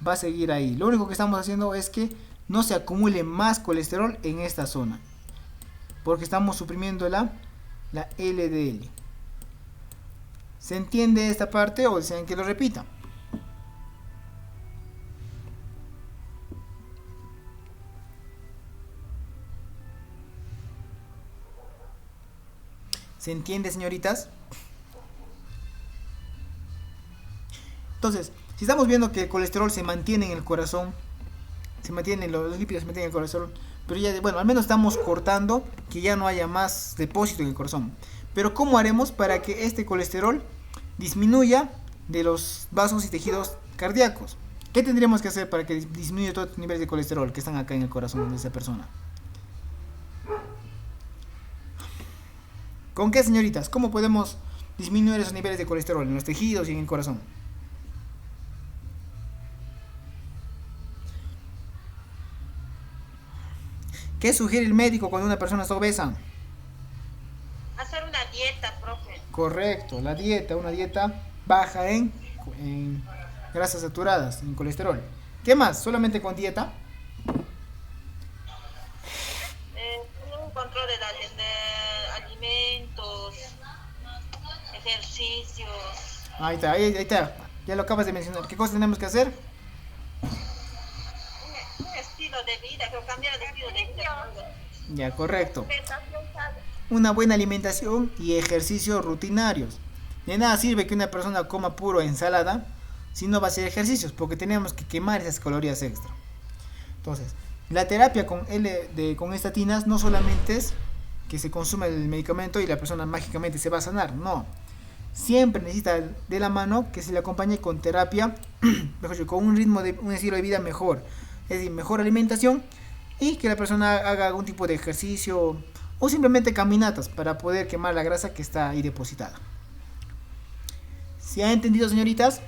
Va a seguir ahí. Lo único que estamos haciendo es que no se acumule más colesterol en esta zona. Porque estamos suprimiendo la LDL. ¿Se entiende esta parte o desean que lo repita? ¿Se entiende, señoritas? Entonces, si estamos viendo que el colesterol se mantiene en el corazón, los lípidos se mantienen en el corazón, pero ya, bueno, al menos estamos cortando que ya no haya más depósito en el corazón. Pero ¿cómo haremos para que este colesterol disminuya de los vasos y tejidos cardíacos? ¿Qué tendríamos que hacer para que disminuya todos los niveles de colesterol que están acá en el corazón de esa persona? ¿Con qué, señoritas? ¿Cómo podemos disminuir esos niveles de colesterol en los tejidos y en el corazón? ¿Qué sugiere el médico cuando una persona está obesa? Hacer una dieta, profe. Correcto, la dieta, una dieta baja en grasas saturadas, en colesterol. ¿Qué más? ¿Solamente con dieta? Un control de alimentos, ejercicios. Ahí está. Ya lo acabas de mencionar. ¿Qué cosas tenemos que hacer? Un estilo de vida, creo cambiar el estilo de vida. Ya, correcto. Una buena alimentación y ejercicios rutinarios. De nada sirve que una persona coma puro ensalada si no va a hacer ejercicios, porque tenemos que quemar esas calorías extra. Entonces, la terapia con estatinas no solamente es que se consuma el medicamento y la persona mágicamente se va a sanar, no. Siempre necesita de la mano que se le acompañe con terapia, mejor dicho, con un estilo de vida mejor, es decir, mejor alimentación y que la persona haga algún tipo de ejercicio o simplemente caminatas para poder quemar la grasa que está ahí depositada. ¿Se ha entendido, señoritas?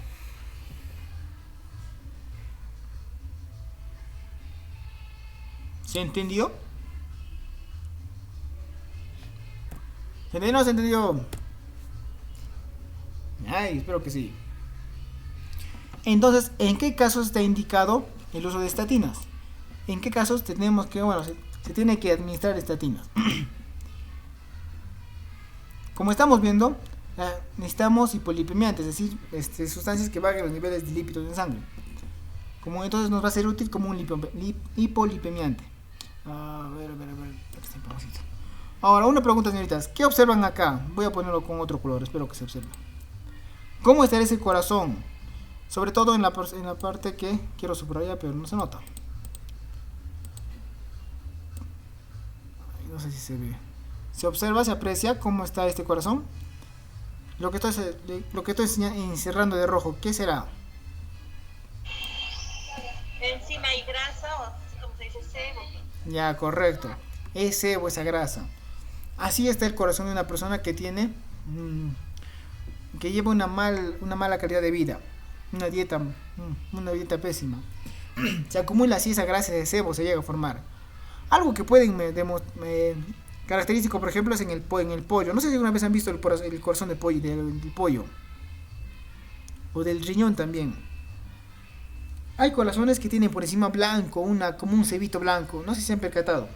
¿Se entendió? ¿Se entendió o no se entendió? Ay, espero que sí. Entonces, ¿en qué casos está indicado el uso de estatinas? ¿En qué casos tenemos que, se tiene que administrar estatinas? Como estamos viendo, necesitamos hipolipemiantes, es decir, sustancias que bajen los niveles de lípidos en sangre. Como entonces nos va a ser útil como un hipolipemiante. A ver. Ahora, una pregunta, señoritas. ¿Qué observan acá? Voy a ponerlo con otro color, espero que se observe. ¿Cómo está ese corazón? Sobre todo en la parte que quiero subrayar, pero no se nota. sé si se ve. Se observa, se aprecia cómo está este corazón. Lo que estoy encerrando de rojo, ¿qué será? Encima hay grasa, o como se dice, sebo. Ya, correcto. Es sebo, esa grasa. Así está el corazón de una persona que tiene, que lleva una mala calidad de vida, una dieta pésima. Se acumula así esa grasa de sebo, se llega a formar. Algo que pueden característico, por ejemplo, es en el pollo. No sé si alguna vez han visto el corazón de pollo, del pollo o del riñón también. Hay corazones que tienen por encima blanco, como un cebito blanco. No sé si se han percatado.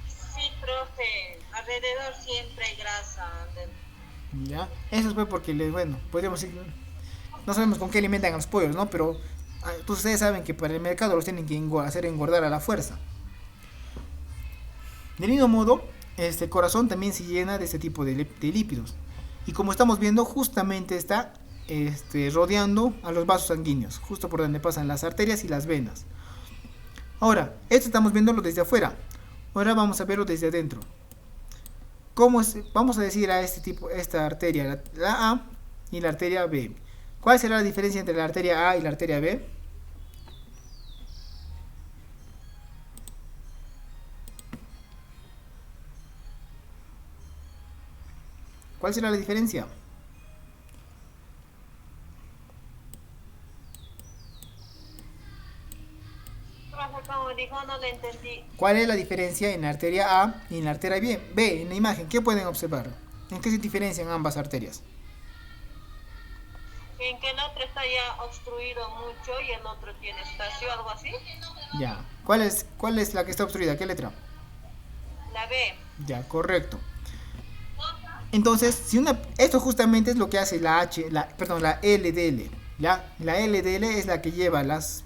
Sí, profe, alrededor siempre hay grasa. Ya, eso fue porque, bueno, podríamos decir, no sabemos con qué alimentan a los pollos, ¿no? Pero ustedes saben que para el mercado los tienen que hacer engordar a la fuerza. Del mismo modo, este corazón también se llena de este tipo de lípidos. Y como estamos viendo, justamente está rodeando a los vasos sanguíneos, justo por donde pasan las arterias y las venas. Ahora, esto estamos viéndolo desde afuera. Ahora vamos a verlo desde adentro. Vamos a decir a esta arteria, la A y la arteria B. ¿Cuál será la diferencia entre la arteria A y la arteria B? ¿Cuál será la diferencia? Profe, como dijo, no le entendí. ¿Cuál es la diferencia en la arteria A y en la arteria B? B, en la imagen, ¿qué pueden observar? ¿En qué se diferencian ambas arterias? En que el otro está ya obstruido mucho y el otro tiene espacio, algo así. Ya. ¿Cuál es la que está obstruida? ¿Qué letra? La B. Ya, correcto. Entonces, esto justamente es lo que hace la LDL. ¿Ya? La LDL es la que lleva las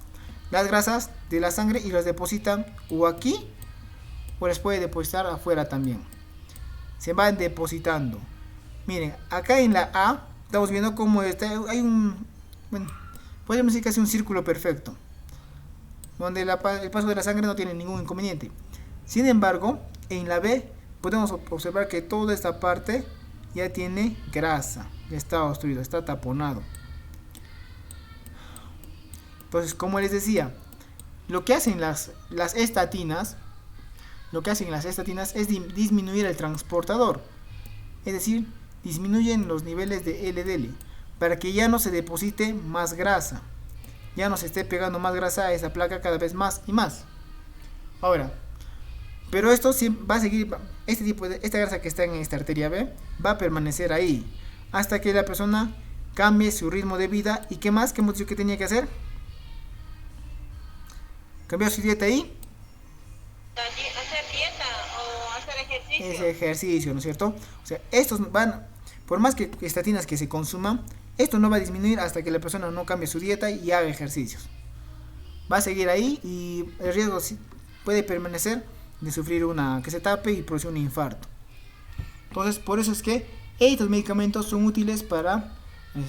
grasas de la sangre y las deposita o aquí o las puede depositar afuera también. Se van depositando. Miren, acá en la A estamos viendo cómo hay podemos decir que hace un círculo perfecto, donde el paso de la sangre no tiene ningún inconveniente. Sin embargo, en la B podemos observar que toda esta parte ya tiene grasa, ya está obstruido, está taponado. Entonces, como les decía, lo que hacen las estatinas es disminuir el transportador, es decir, disminuyen los niveles de LDL para que ya no se deposite más grasa, ya no se esté pegando más grasa a esa placa cada vez más y más. Ahora, pero esto va a seguir, esta grasa que está en esta arteria B va a permanecer ahí hasta que la persona cambie su ritmo de vida. ¿Y qué más? ¿Qué hemos dicho que tenía que hacer? Cambiar su dieta ahí. Hacer dieta o hacer ejercicio. Ese ejercicio, ¿no es cierto? O sea, por más que estatinas que se consuman, esto no va a disminuir hasta que la persona no cambie su dieta y haga ejercicios. Va a seguir ahí y el riesgo puede permanecer de sufrir que se tape y producir un infarto. Entonces, por eso es que estos medicamentos son útiles para el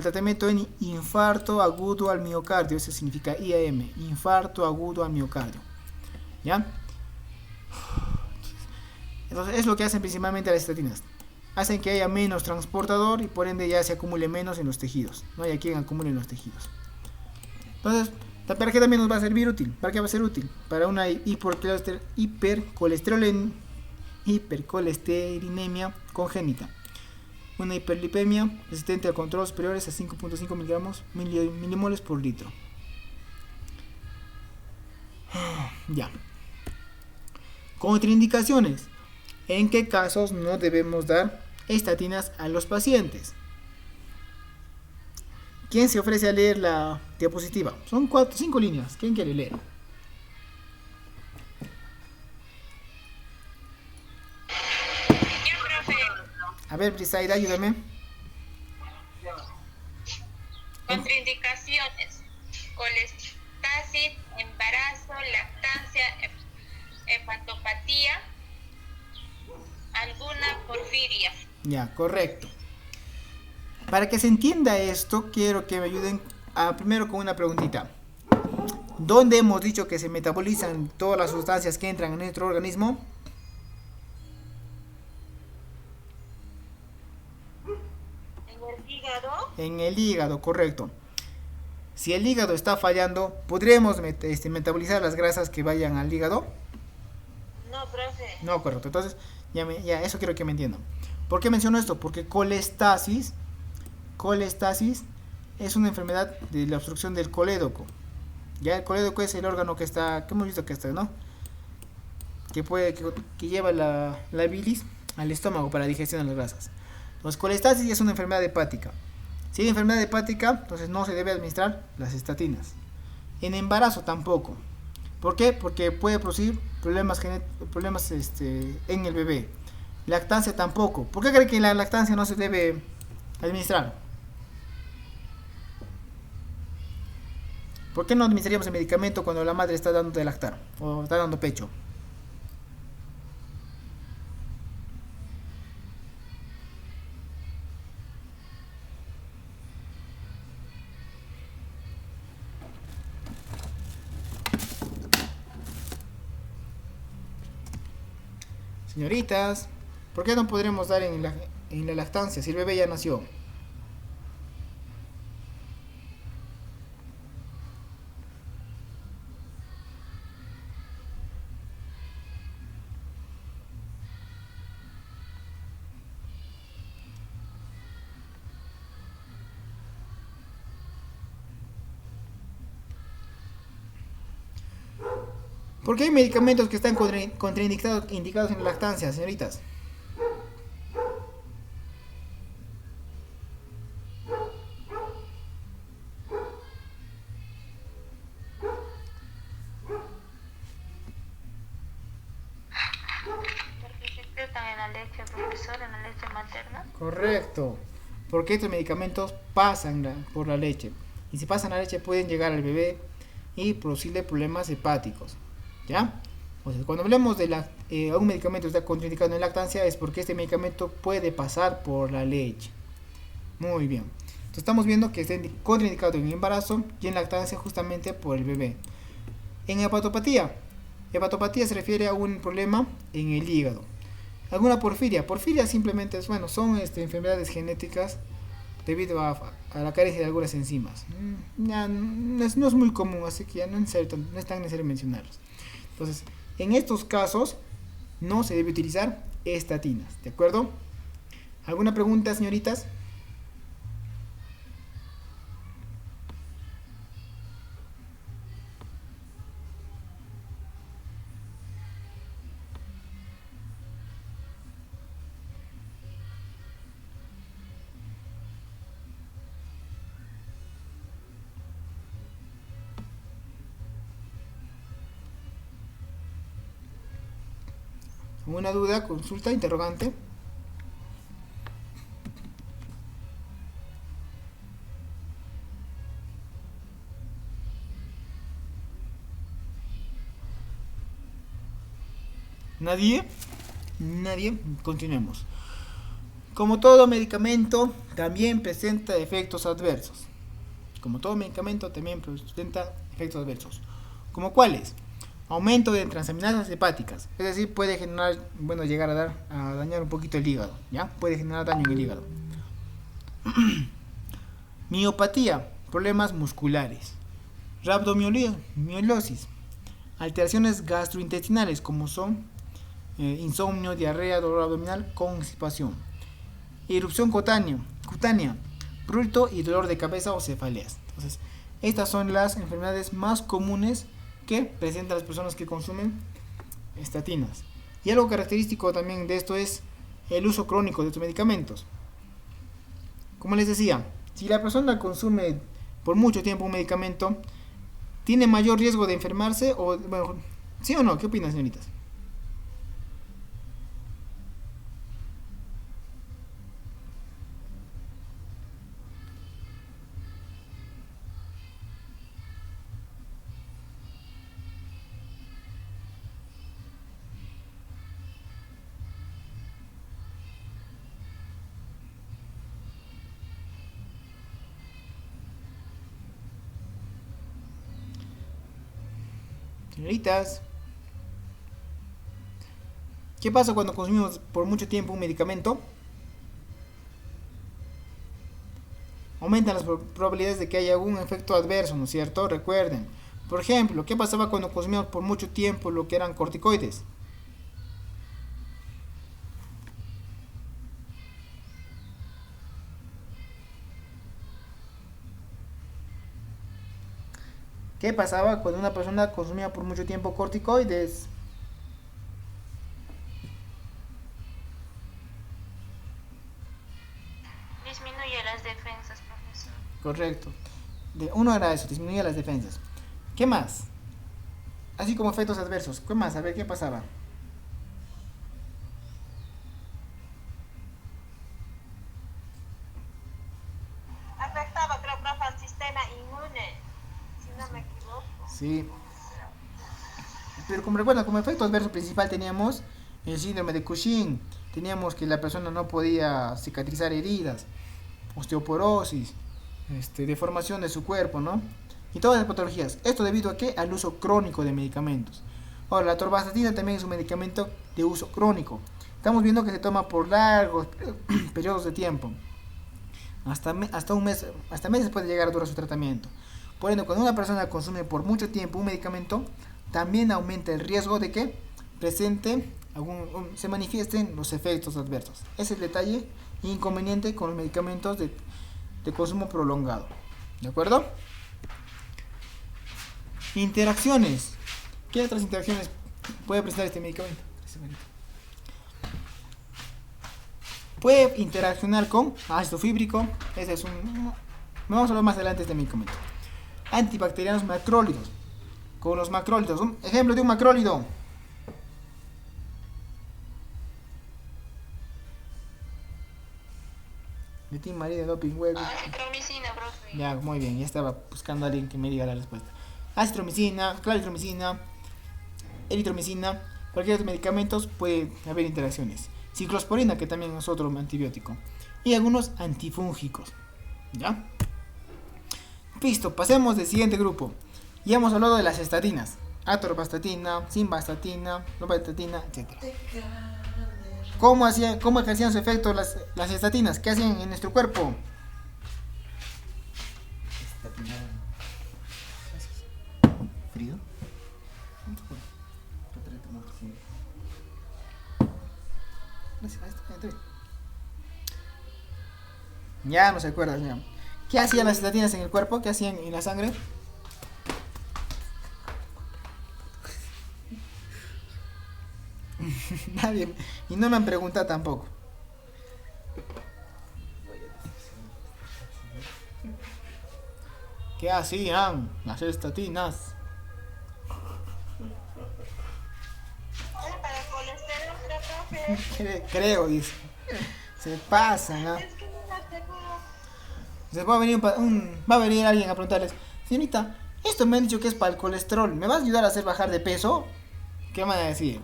tratamiento en infarto agudo al miocardio. Eso significa IAM, infarto agudo al miocardio. ¿Ya? Entonces, es lo que hacen principalmente las estatinas. Hacen que haya menos transportador y por ende ya se acumule menos en los tejidos. No haya quien acumule en los tejidos. Entonces, ¿para qué también nos va a servir útil? ¿Para qué va a ser útil? Para una hipercolesterolemia congénita. Una hiperlipemia resistente a controles superiores a 5.5 milimoles por litro. Ya. Contraindicaciones. ¿En qué casos no debemos dar estatinas a los pacientes? ¿Quién se ofrece a leer la diapositiva? Son 5 líneas. ¿Quién quiere leer? A ver, Brisaida, ayúdame. Contraindicaciones: colestasis, embarazo, lactancia, hepatopatía, alguna porfiria. Ya, correcto. Para que se entienda esto, quiero que me ayuden primero con una preguntita. ¿Dónde hemos dicho que se metabolizan todas las sustancias que entran en nuestro organismo? En el hígado. En el hígado, correcto. Si el hígado está fallando, ¿podremos metabolizar las grasas que vayan al hígado? No, profe. No, correcto. Entonces, ya eso quiero que me entiendan. ¿Por qué menciono esto? Porque colestasis es una enfermedad de la obstrucción del colédoco. Ya el colédoco es el órgano que hemos visto que está, ¿no? Que lleva la bilis al estómago para digestión de las grasas. Entonces, colestasis es una enfermedad hepática. Si hay enfermedad hepática, entonces no se debe administrar las estatinas. En embarazo tampoco. ¿Por qué? Porque puede producir problemas en el bebé. Lactancia tampoco. ¿Por qué cree que la lactancia no se debe administrar? ¿Por qué no administraríamos el medicamento cuando la madre está dando de lactar o está dando pecho? Señoritas, ¿por qué no podremos dar en la lactancia si el bebé ya nació? ¿Por qué hay medicamentos que están contraindicados indicados en la lactancia, señoritas? Porque se expresan en la leche, profesor, en la leche materna. Correcto. Porque estos medicamentos pasan por la leche. Y si pasan la leche pueden llegar al bebé y producirle problemas hepáticos. ¿Ya? Entonces, cuando hablemos de un medicamento que está contraindicado en lactancia es porque este medicamento puede pasar por la leche. Muy bien. Entonces estamos viendo que está contraindicado en embarazo y en lactancia justamente por el bebé. En hepatopatía. Hepatopatía se refiere a un problema en el hígado. ¿Alguna porfiria? Porfiria simplemente son enfermedades genéticas debido a la carencia de algunas enzimas. Ya no es muy común, así que ya no es tan necesario mencionarlos. Entonces, en estos casos no se debe utilizar estatinas, ¿de acuerdo? ¿Alguna pregunta, señoritas? ¿Alguna duda, consulta, interrogante? ¿Nadie? Nadie. Continuemos. Como todo medicamento, también presenta efectos adversos. Como todo medicamento, también presenta efectos adversos. ¿Como cuáles? Aumento de transaminasas hepáticas. Es decir, puede generar, llegar a dañar un poquito el hígado. ¿Ya? Puede generar daño en el hígado. Miopatía. Problemas musculares. Rabdomiolisis. Alteraciones gastrointestinales como son insomnio, diarrea, dolor abdominal, constipación. Erupción cutánea, prurito y dolor de cabeza o cefaleas. Entonces, estas son las enfermedades más comunes que presentan las personas que consumen estatinas. Y algo característico también de esto es el uso crónico de estos medicamentos. Como les decía, si la persona consume por mucho tiempo un medicamento, tiene mayor riesgo de enfermarse o, ¿sí o no? ¿Qué opinan, señoritas? Señoritas, ¿qué pasa cuando consumimos por mucho tiempo un medicamento? Aumentan las probabilidades de que haya algún efecto adverso, ¿no es cierto? Recuerden. Por ejemplo, ¿qué pasaba cuando consumíamos por mucho tiempo lo que eran corticoides? ¿Qué pasaba cuando una persona consumía por mucho tiempo corticoides? Disminuye las defensas, profesor. Correcto. Uno era eso, disminuía las defensas. ¿Qué más? Así como efectos adversos. ¿Qué más? A ver, ¿qué pasaba? Afectaba, creo, profe, al sistema inmune, si no me equivoco. Sí. Pero como recuerda, como efecto adverso principal teníamos el síndrome de Cushing. Teníamos que la persona no podía cicatrizar heridas, osteoporosis, deformación de su cuerpo, ¿no? Y todas las patologías. Esto debido a qué? Al uso crónico de medicamentos. Ahora, la atorvastatina también es un medicamento de uso crónico. Estamos viendo que se toma por largos periodos de tiempo. Hasta un mes, hasta meses puede llegar a durar su tratamiento. Por ende, cuando una persona consume por mucho tiempo un medicamento, también aumenta el riesgo de que se manifiesten los efectos adversos. Ese es el detalle inconveniente con los medicamentos de consumo prolongado. ¿De acuerdo? Interacciones. ¿Qué otras interacciones puede presentar este medicamento? Puede interaccionar con ácido fíbrico. Ese es vamos a hablar más adelante de este medicamento. Antibacterianos macrólidos. Con los macrólidos. Un ejemplo de un macrólido. De Team María de Doping Web. Acitromicina, profe. Ya, muy bien. Ya estaba buscando a alguien que me diga la respuesta. Acitromicina, claritromicina, eritromicina. Cualquier otro medicamentos puede haber interacciones. Ciclosporina, que también es otro antibiótico. Y algunos antifúngicos. ¿Ya? Listo, pasemos al siguiente grupo. Ya hemos hablado de las estatinas. Atorvastatina, simvastatina, lovastatina, etc. ¿Cómo ejercían su efecto las estatinas? ¿Qué hacían en nuestro cuerpo? ¿Frío? Ya no se acuerda, ya. ¿Qué hacían las estatinas en el cuerpo? ¿Qué hacían en la sangre? Nadie. Y no me han preguntado tampoco. ¿Qué hacían las estatinas? Para el colesterol, creo, profe. Creo, dice. Se pasa, ¿no? Es que no la tengo. Va a venir alguien a preguntarles, señorita, esto me han dicho que es para el colesterol, ¿me vas a ayudar a hacer bajar de peso? ¿Qué van a decir?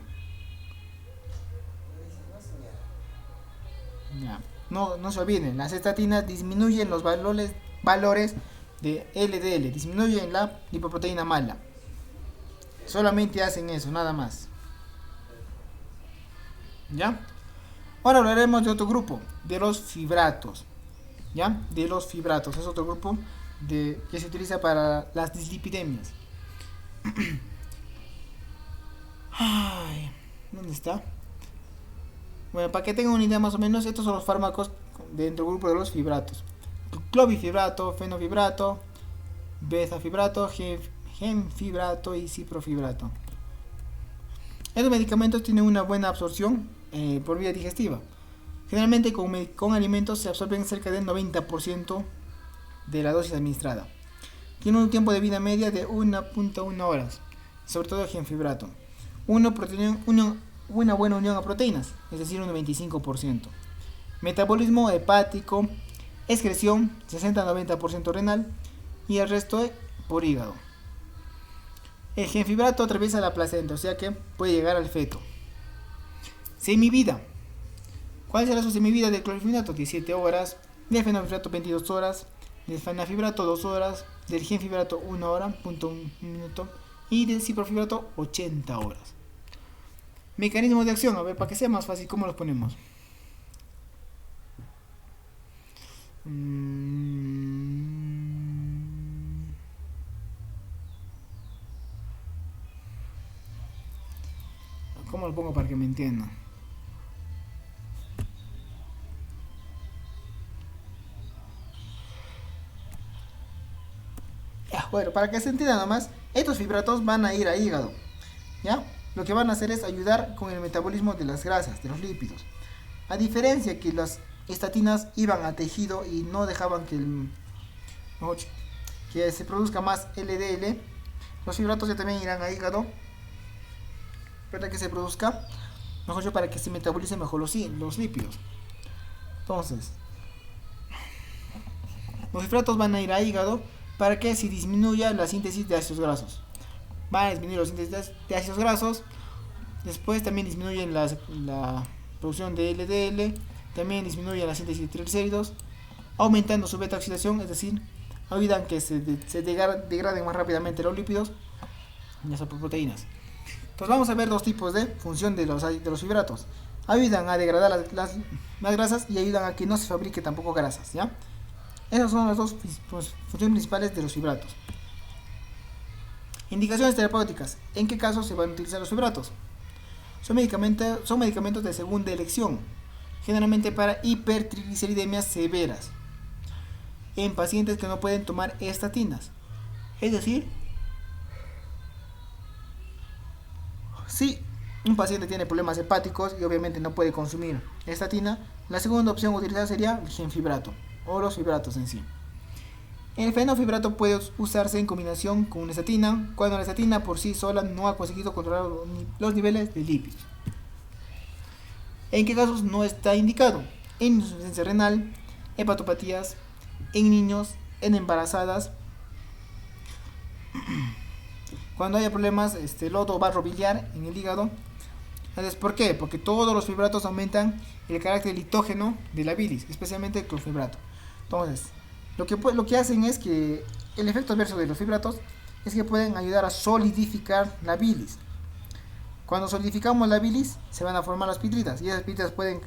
Ya. No se olviden, las estatinas disminuyen los valores de LDL, disminuyen la lipoproteína mala. Solamente hacen eso, nada más. ¿Ya? Ahora hablaremos de otro grupo, de los fibratos. ¿Ya? De los fibratos, es otro grupo que se utiliza para las dislipidemias. Ay, ¿dónde está? Bueno, para que tengan una idea más o menos, estos son los fármacos dentro del grupo de los fibratos. Clovifibrato, fenofibrato, bezafibrato, gemfibrato y ciprofibrato. Estos medicamentos tienen una buena absorción por vía digestiva. Generalmente con alimentos se absorben cerca del 90% de la dosis administrada. Tiene un tiempo de vida media de 1.1 horas, sobre todo el gemfibrato. Una buena unión a proteínas, es decir, un 25%. Metabolismo hepático, excreción 60-90% renal y el resto por hígado. El gemfibrato atraviesa la placenta, o sea que puede llegar al feto. Semivida. ¿Cuál será su semivida del clorfibrato? 17 horas. Del fenofibrato 22 horas. Del fenofibrato 2 horas. Del gemfibrato 1 hora, .1 minuto. y del ciprofibroto 80 horas. Mecanismos de acción, a ver, para que sea más fácil, ¿cómo los ponemos? ¿Cómo lo pongo para que me entiendan? Bueno, para que se entienda nomás, estos fibratos van a ir al hígado, ¿ya? Lo que van a hacer es ayudar con el metabolismo de las grasas, de los lípidos. A diferencia que las estatinas iban a tejido y no dejaban que se produzca más LDL, los fibratos ya también irán al hígado para que se produzca, mejor dicho, para que se metabolice mejor los lípidos. Entonces, los fibratos van a ir al hígado para que se disminuya la síntesis de ácidos grasos. Van a disminuir la síntesis de ácidos grasos. Después también disminuyen la producción de LDL. También disminuyen la síntesis de triglicéridos, aumentando su beta oxidación, es decir, ayudan que se degraden más rápidamente los lípidos y las proteínas. Entonces vamos a ver dos tipos de función de los fibratos. Ayudan a degradar las grasas y ayudan a que no se fabrique tampoco grasas, ¿ya? Esas son las dos funciones principales de los fibratos. Indicaciones terapéuticas. ¿En qué casos se van a utilizar los fibratos? Son medicamentos de segunda elección, generalmente para hipertrigliceridemias severas, en pacientes que no pueden tomar estatinas. Es decir, si un paciente tiene problemas hepáticos y obviamente no puede consumir estatina, la segunda opción a utilizar sería el genfibrato o los fibratos en sí. El fenofibrato puede usarse en combinación con una estatina cuando la estatina por sí sola no ha conseguido controlar los niveles de lípidos. ¿En qué casos no está indicado? En insuficiencia renal, hepatopatías, en niños, en embarazadas, cuando haya problemas lodo barro biliar en el hígado. Entonces, ¿por qué? Porque todos los fibratos aumentan el carácter litógeno de la bilis, especialmente el clorfibrato. Entonces, lo que hacen es que el efecto adverso de los fibratos es que pueden ayudar a solidificar la bilis. Cuando solidificamos la bilis, se van a formar las pitritas y esas pitritas pueden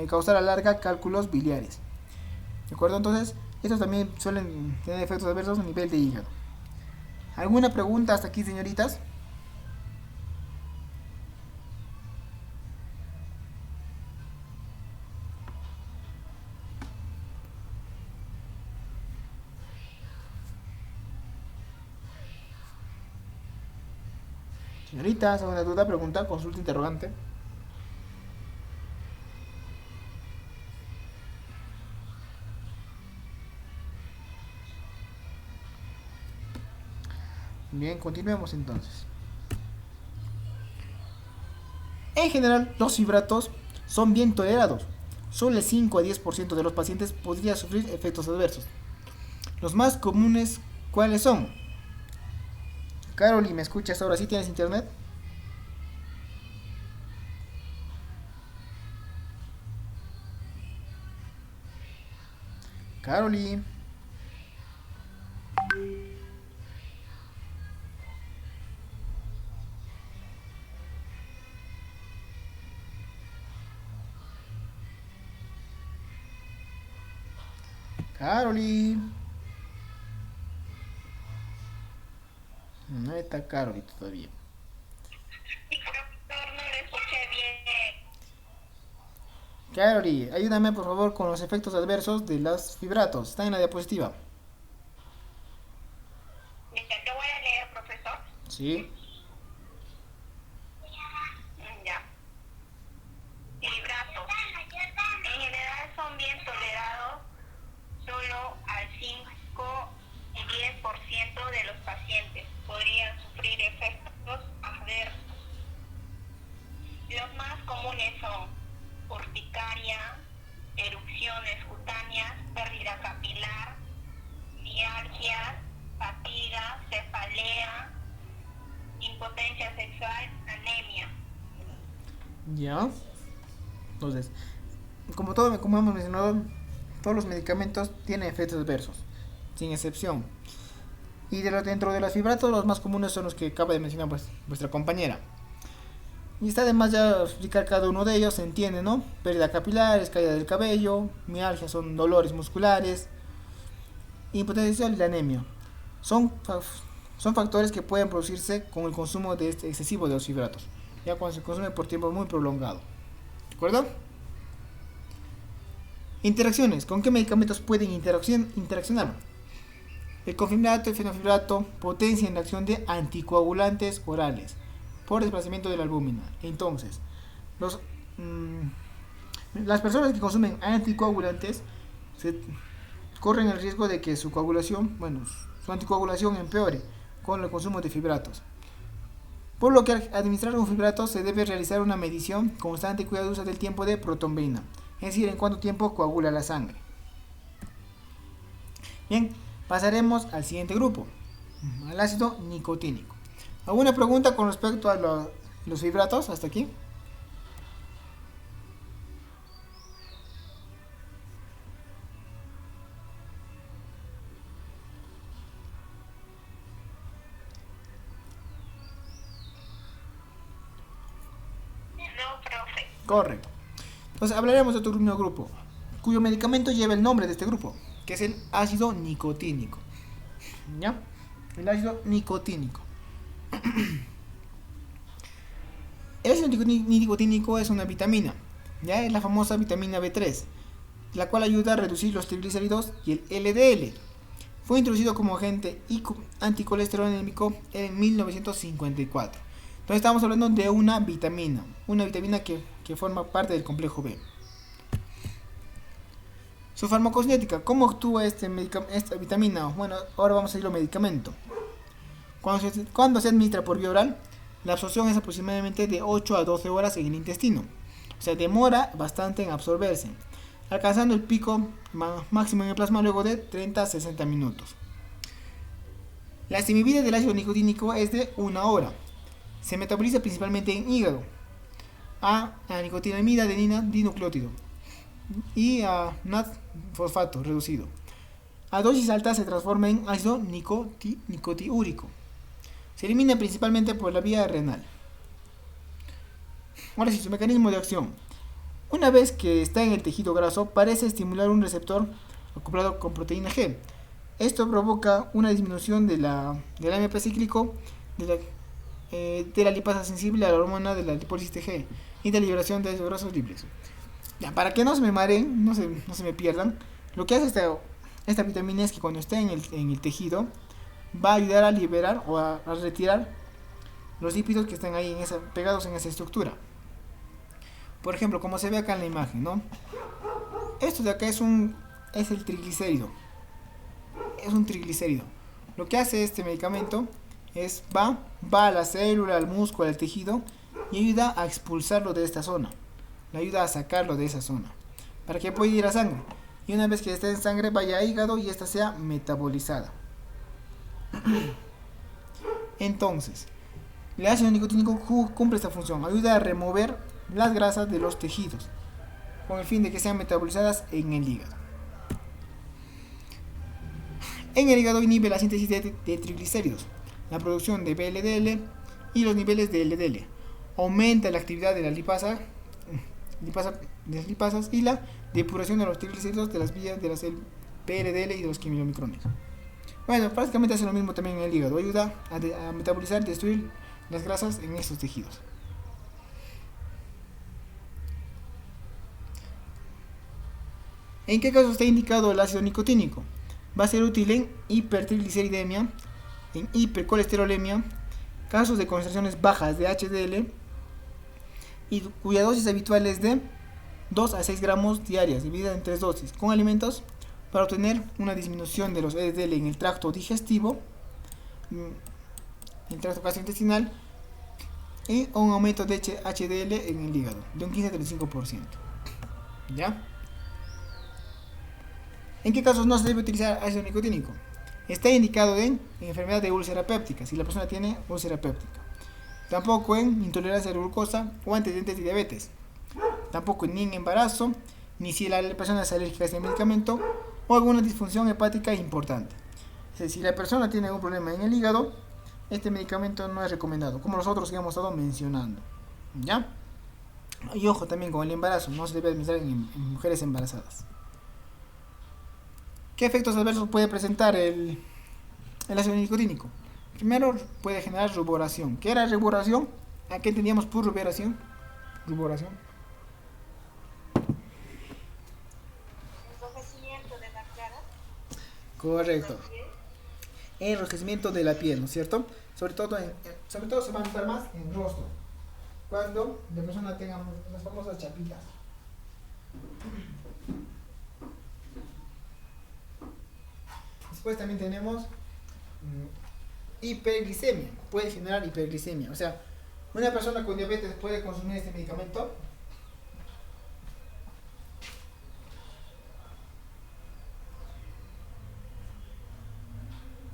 causar a la larga cálculos biliares. ¿De acuerdo? Entonces, estos también suelen tener efectos adversos a nivel de hígado. ¿Alguna pregunta hasta aquí, señoritas? Señoritas, ¿alguna duda, pregunta, consulta, interrogante? Bien, continuemos entonces. En general, los fibratos son bien tolerados. Solo el 5 a 10% de los pacientes podría sufrir efectos adversos. Los más comunes, ¿cuáles son? Caroli, ¿me escuchas ahora? ¿Sí tienes internet? Caroli. Caroli. No está Caroli todavía. Doctor, no le escuché bien. Caroli, ayúdame por favor con los efectos adversos de los fibratos. Está en la diapositiva. Mira, te voy a leer, profesor. Sí. Ya. Fibratos. En general son bien tolerados solo al 5 y 10% de los pacientes podrían sufrir efectos adversos. Los más comunes son urticaria, erupciones cutáneas, pérdida capilar, mialgias, fatiga, cefalea, impotencia sexual, anemia. Ya. Entonces, como hemos mencionado, todos los medicamentos tienen efectos adversos, sin excepción. Y dentro de los fibratos, los más comunes son los que acaba de mencionar vuestra compañera. Y está además ya explicar cada uno de ellos, se entiende, ¿no? Pérdida capilar, caída del cabello, mialgia son dolores musculares, impotencia y la anemia. Son factores que pueden producirse con el consumo de excesivo de los fibratos, ya cuando se consume por tiempo muy prolongado. ¿De acuerdo? Interacciones. ¿Con qué medicamentos pueden interaccionar? El clofenidato y fenofibrato potencian la acción de anticoagulantes orales por desplazamiento de la albúmina. Entonces, las personas que consumen anticoagulantes corren el riesgo de que su anticoagulación empeore con el consumo de fibratos. Por lo que al administrar un fibrato se debe realizar una medición constante y cuidadosa del tiempo de protonveína, es decir, en cuánto tiempo coagula la sangre. Bien, pasaremos al siguiente grupo, al ácido nicotínico. ¿Alguna pregunta con respecto a los fibratos hasta aquí? No, profe. Correcto. Entonces hablaremos de otro grupo, cuyo medicamento lleva el nombre de este grupo, que es el ácido nicotínico. ¿Ya? El ácido nicotínico. El ácido nicotínico es una vitamina, ya es la famosa vitamina B3, la cual ayuda a reducir los triglicéridos y el LDL. Fue introducido como agente anticolesterolémico en 1954. Entonces estamos hablando de una vitamina que forma parte del complejo B. Su farmacocinética, ¿cómo actúa esta vitamina? Bueno, ahora vamos a ir al medicamento. Cuando se administra por vía oral, la absorción es aproximadamente de 8 a 12 horas en el intestino. O sea, demora bastante en absorberse, alcanzando el pico máximo en el plasma luego de 30 a 60 minutos. La semivida del ácido nicotínico es de 1 hora. Se metaboliza principalmente en hígado, a nicotinamida adenina dinucleótido y a NAD fosfato reducido. A dosis alta se transforma en ácido nicotiúrico. Se elimina principalmente por la vía renal. Ahora sí, su mecanismo de acción. Una vez que está en el tejido graso, parece estimular un receptor acoplado con proteína G. Esto provoca una disminución del AMP cíclico de la lipasa sensible a la hormona de la lipólisis G y de la liberación de esos grasas libres. Ya, para que no se me mareen, no se me pierdan, lo que hace esta vitamina es que cuando está en el tejido va a ayudar a liberar o a retirar los lípidos que están ahí pegados en esa estructura. Por ejemplo, como se ve acá en la imagen, ¿no? Esto de acá es el triglicérido. Es un triglicérido. Lo que hace este medicamento es va a la célula, al músculo, al tejido y ayuda a expulsarlo de esta zona. Le ayuda a sacarlo de esa zona para que pueda ir a sangre. Y una vez que esté en sangre vaya a hígado y esta sea metabolizada. Entonces, el ácido nicotínico cumple esta función, ayuda a remover las grasas de los tejidos con el fin de que sean metabolizadas en el hígado. En el hígado inhibe la síntesis de triglicéridos, la producción de VLDL y los niveles de LDL. Aumenta la actividad de las lipasas y la depuración de los triglicéridos de las vías de las VLDL y de los quimilomicrones. Bueno, prácticamente hace lo mismo también en el hígado, ayuda a metabolizar y destruir las grasas en estos tejidos. ¿En qué caso está indicado el ácido nicotínico? Va a ser útil en hipertrigliceridemia, en hipercolesterolemia, casos de concentraciones bajas de HDL y cuya dosis habitual es de 2 a 6 gramos diarias, dividida en 3 dosis, con alimentos para obtener una disminución de los LDL en el tracto digestivo, en el tracto gastrointestinal y un aumento de HDL en el hígado de un 15-35%. ¿Ya? ¿En qué casos no se debe utilizar ácido nicotínico? Está indicado en enfermedad de úlcera péptica, si la persona tiene úlcera péptica. Tampoco en intolerancia a la glucosa o antecedentes de diabetes. Tampoco ni en embarazo, ni si la persona es alérgica a este medicamento o alguna disfunción hepática importante. Si la persona tiene algún problema en el hígado, este medicamento no es recomendado, como los otros que hemos estado mencionando. ¿Ya? Y ojo también con el embarazo, no se debe administrar en mujeres embarazadas. ¿Qué efectos adversos puede presentar el ácido nicotínico? Primero, puede generar ruboración. ¿Qué era ruboración? ¿A qué entendíamos por ruboración? Ruboración. Enrojecimiento de la cara. Correcto. Enrojecimiento de la piel, ¿no es cierto? Sobre todo se va a notar más en rostro, cuando la persona tenga las famosas chapitas. Después también tenemos hiperglicemia. Puede generar hiperglicemia. O sea, una persona con diabetes puede consumir este medicamento.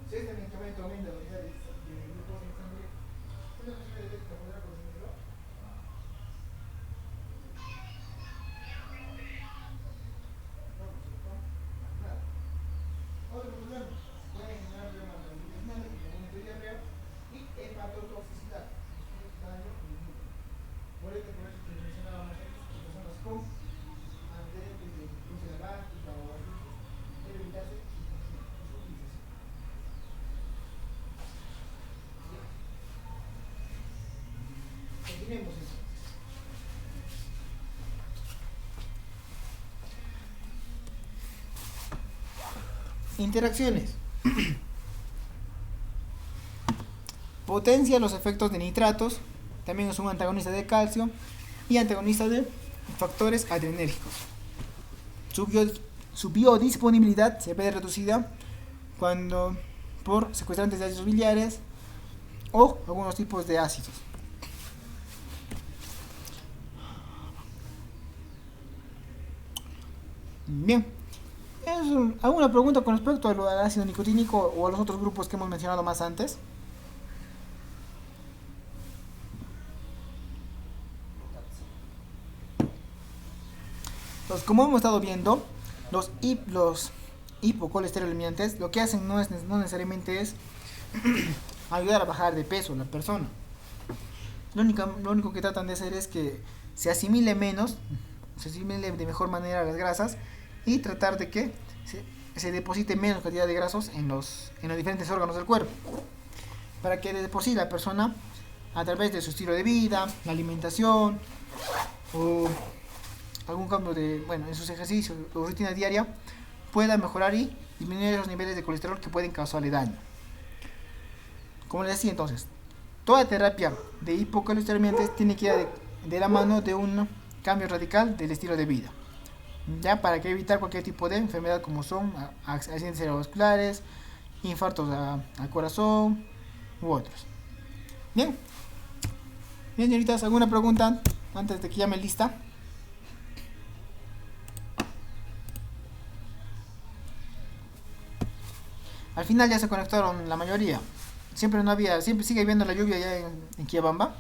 Si este medicamento aumenta la cantidad de glucosa en sangre, ¿una persona diabética podrá consumirlo? Nada. Otro problema, puede generar problemas gastrointestinales, como diarrea y hepatotoxicidad, daño en el hígado. Por eso que mencionábamos antes, que personas con antecedentes de úlcera gástrica o gastritis debe evitarse su utilización. Continuemos entonces. Interacciones. Potencia los efectos de nitratos. También es un antagonista de calcio y antagonista de factores adrenérgicos. Su biodisponibilidad se ve reducida cuando por secuestrantes de ácidos biliares o algunos tipos de ácidos. Bien, ¿alguna pregunta con respecto al ácido nicotínico o a los otros grupos que hemos mencionado más antes? Pues como hemos estado viendo, los hipocolesterolemiantes lo que hacen no necesariamente es ayudar a bajar de peso a la persona. Lo único que tratan de hacer es que se asimile de mejor manera las grasas y tratar de que se deposite menos cantidad de grasos en los diferentes órganos del cuerpo. Para que de por sí la persona, a través de su estilo de vida, la alimentación o algún cambio en sus ejercicios o rutina diaria, pueda mejorar y disminuir los niveles de colesterol que pueden causarle daño. Como les decía entonces, toda terapia de hipocolesterolemiantes tiene que ir de la mano de un cambio radical del estilo de vida, ya para que evitar cualquier tipo de enfermedad como son accidentes cerebrovasculares, infartos al corazón u otros. Bien, señoritas, ¿alguna pregunta antes de que llame lista? Al final ya se conectaron la mayoría. Siempre sigue habiendo la lluvia ya en Quiabamba.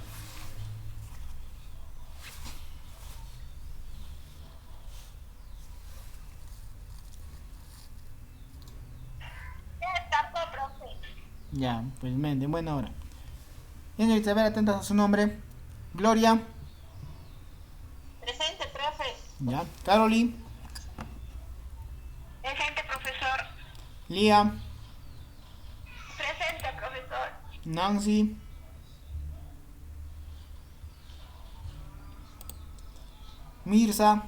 Ya, pues de buena hora. Bien, señorita, a ver, atentas a su nombre. Gloria. Presente, profe. Ya. Caroli. Presente, profesor. Lía. Presente, profesor. Nancy. Mirza.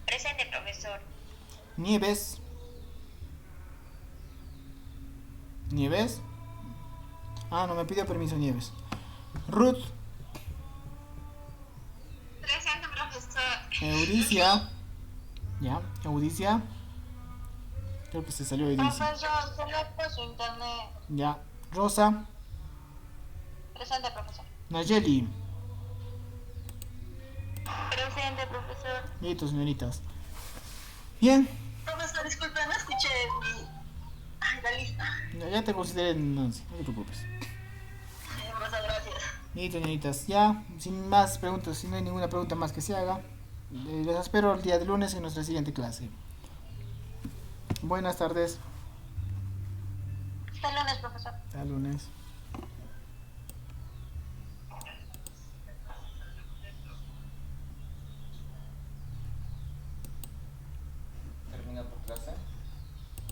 Presente, profesor. Nieves. Nieves. Ah, no me pidió permiso Nieves. Ruth. Presente, profesor. Euricia. Ya, Euricia. Creo que se salió Euricia. Profesor, conecto su internet. Ya. Rosa. Presente, profesor. Nayeli. Presente, profesor. Listo, señoritas. Bien. Profesor, disculpe, no escuché la lista. Ya te consideré Nancy, no te preocupes. Profesor, gracias. Listo, señoritas. Ya, sin más preguntas, si no hay ninguna pregunta más que se haga, les espero el día de lunes en nuestra siguiente clase. Buenas tardes. Hasta el lunes, profesor. Hasta el lunes.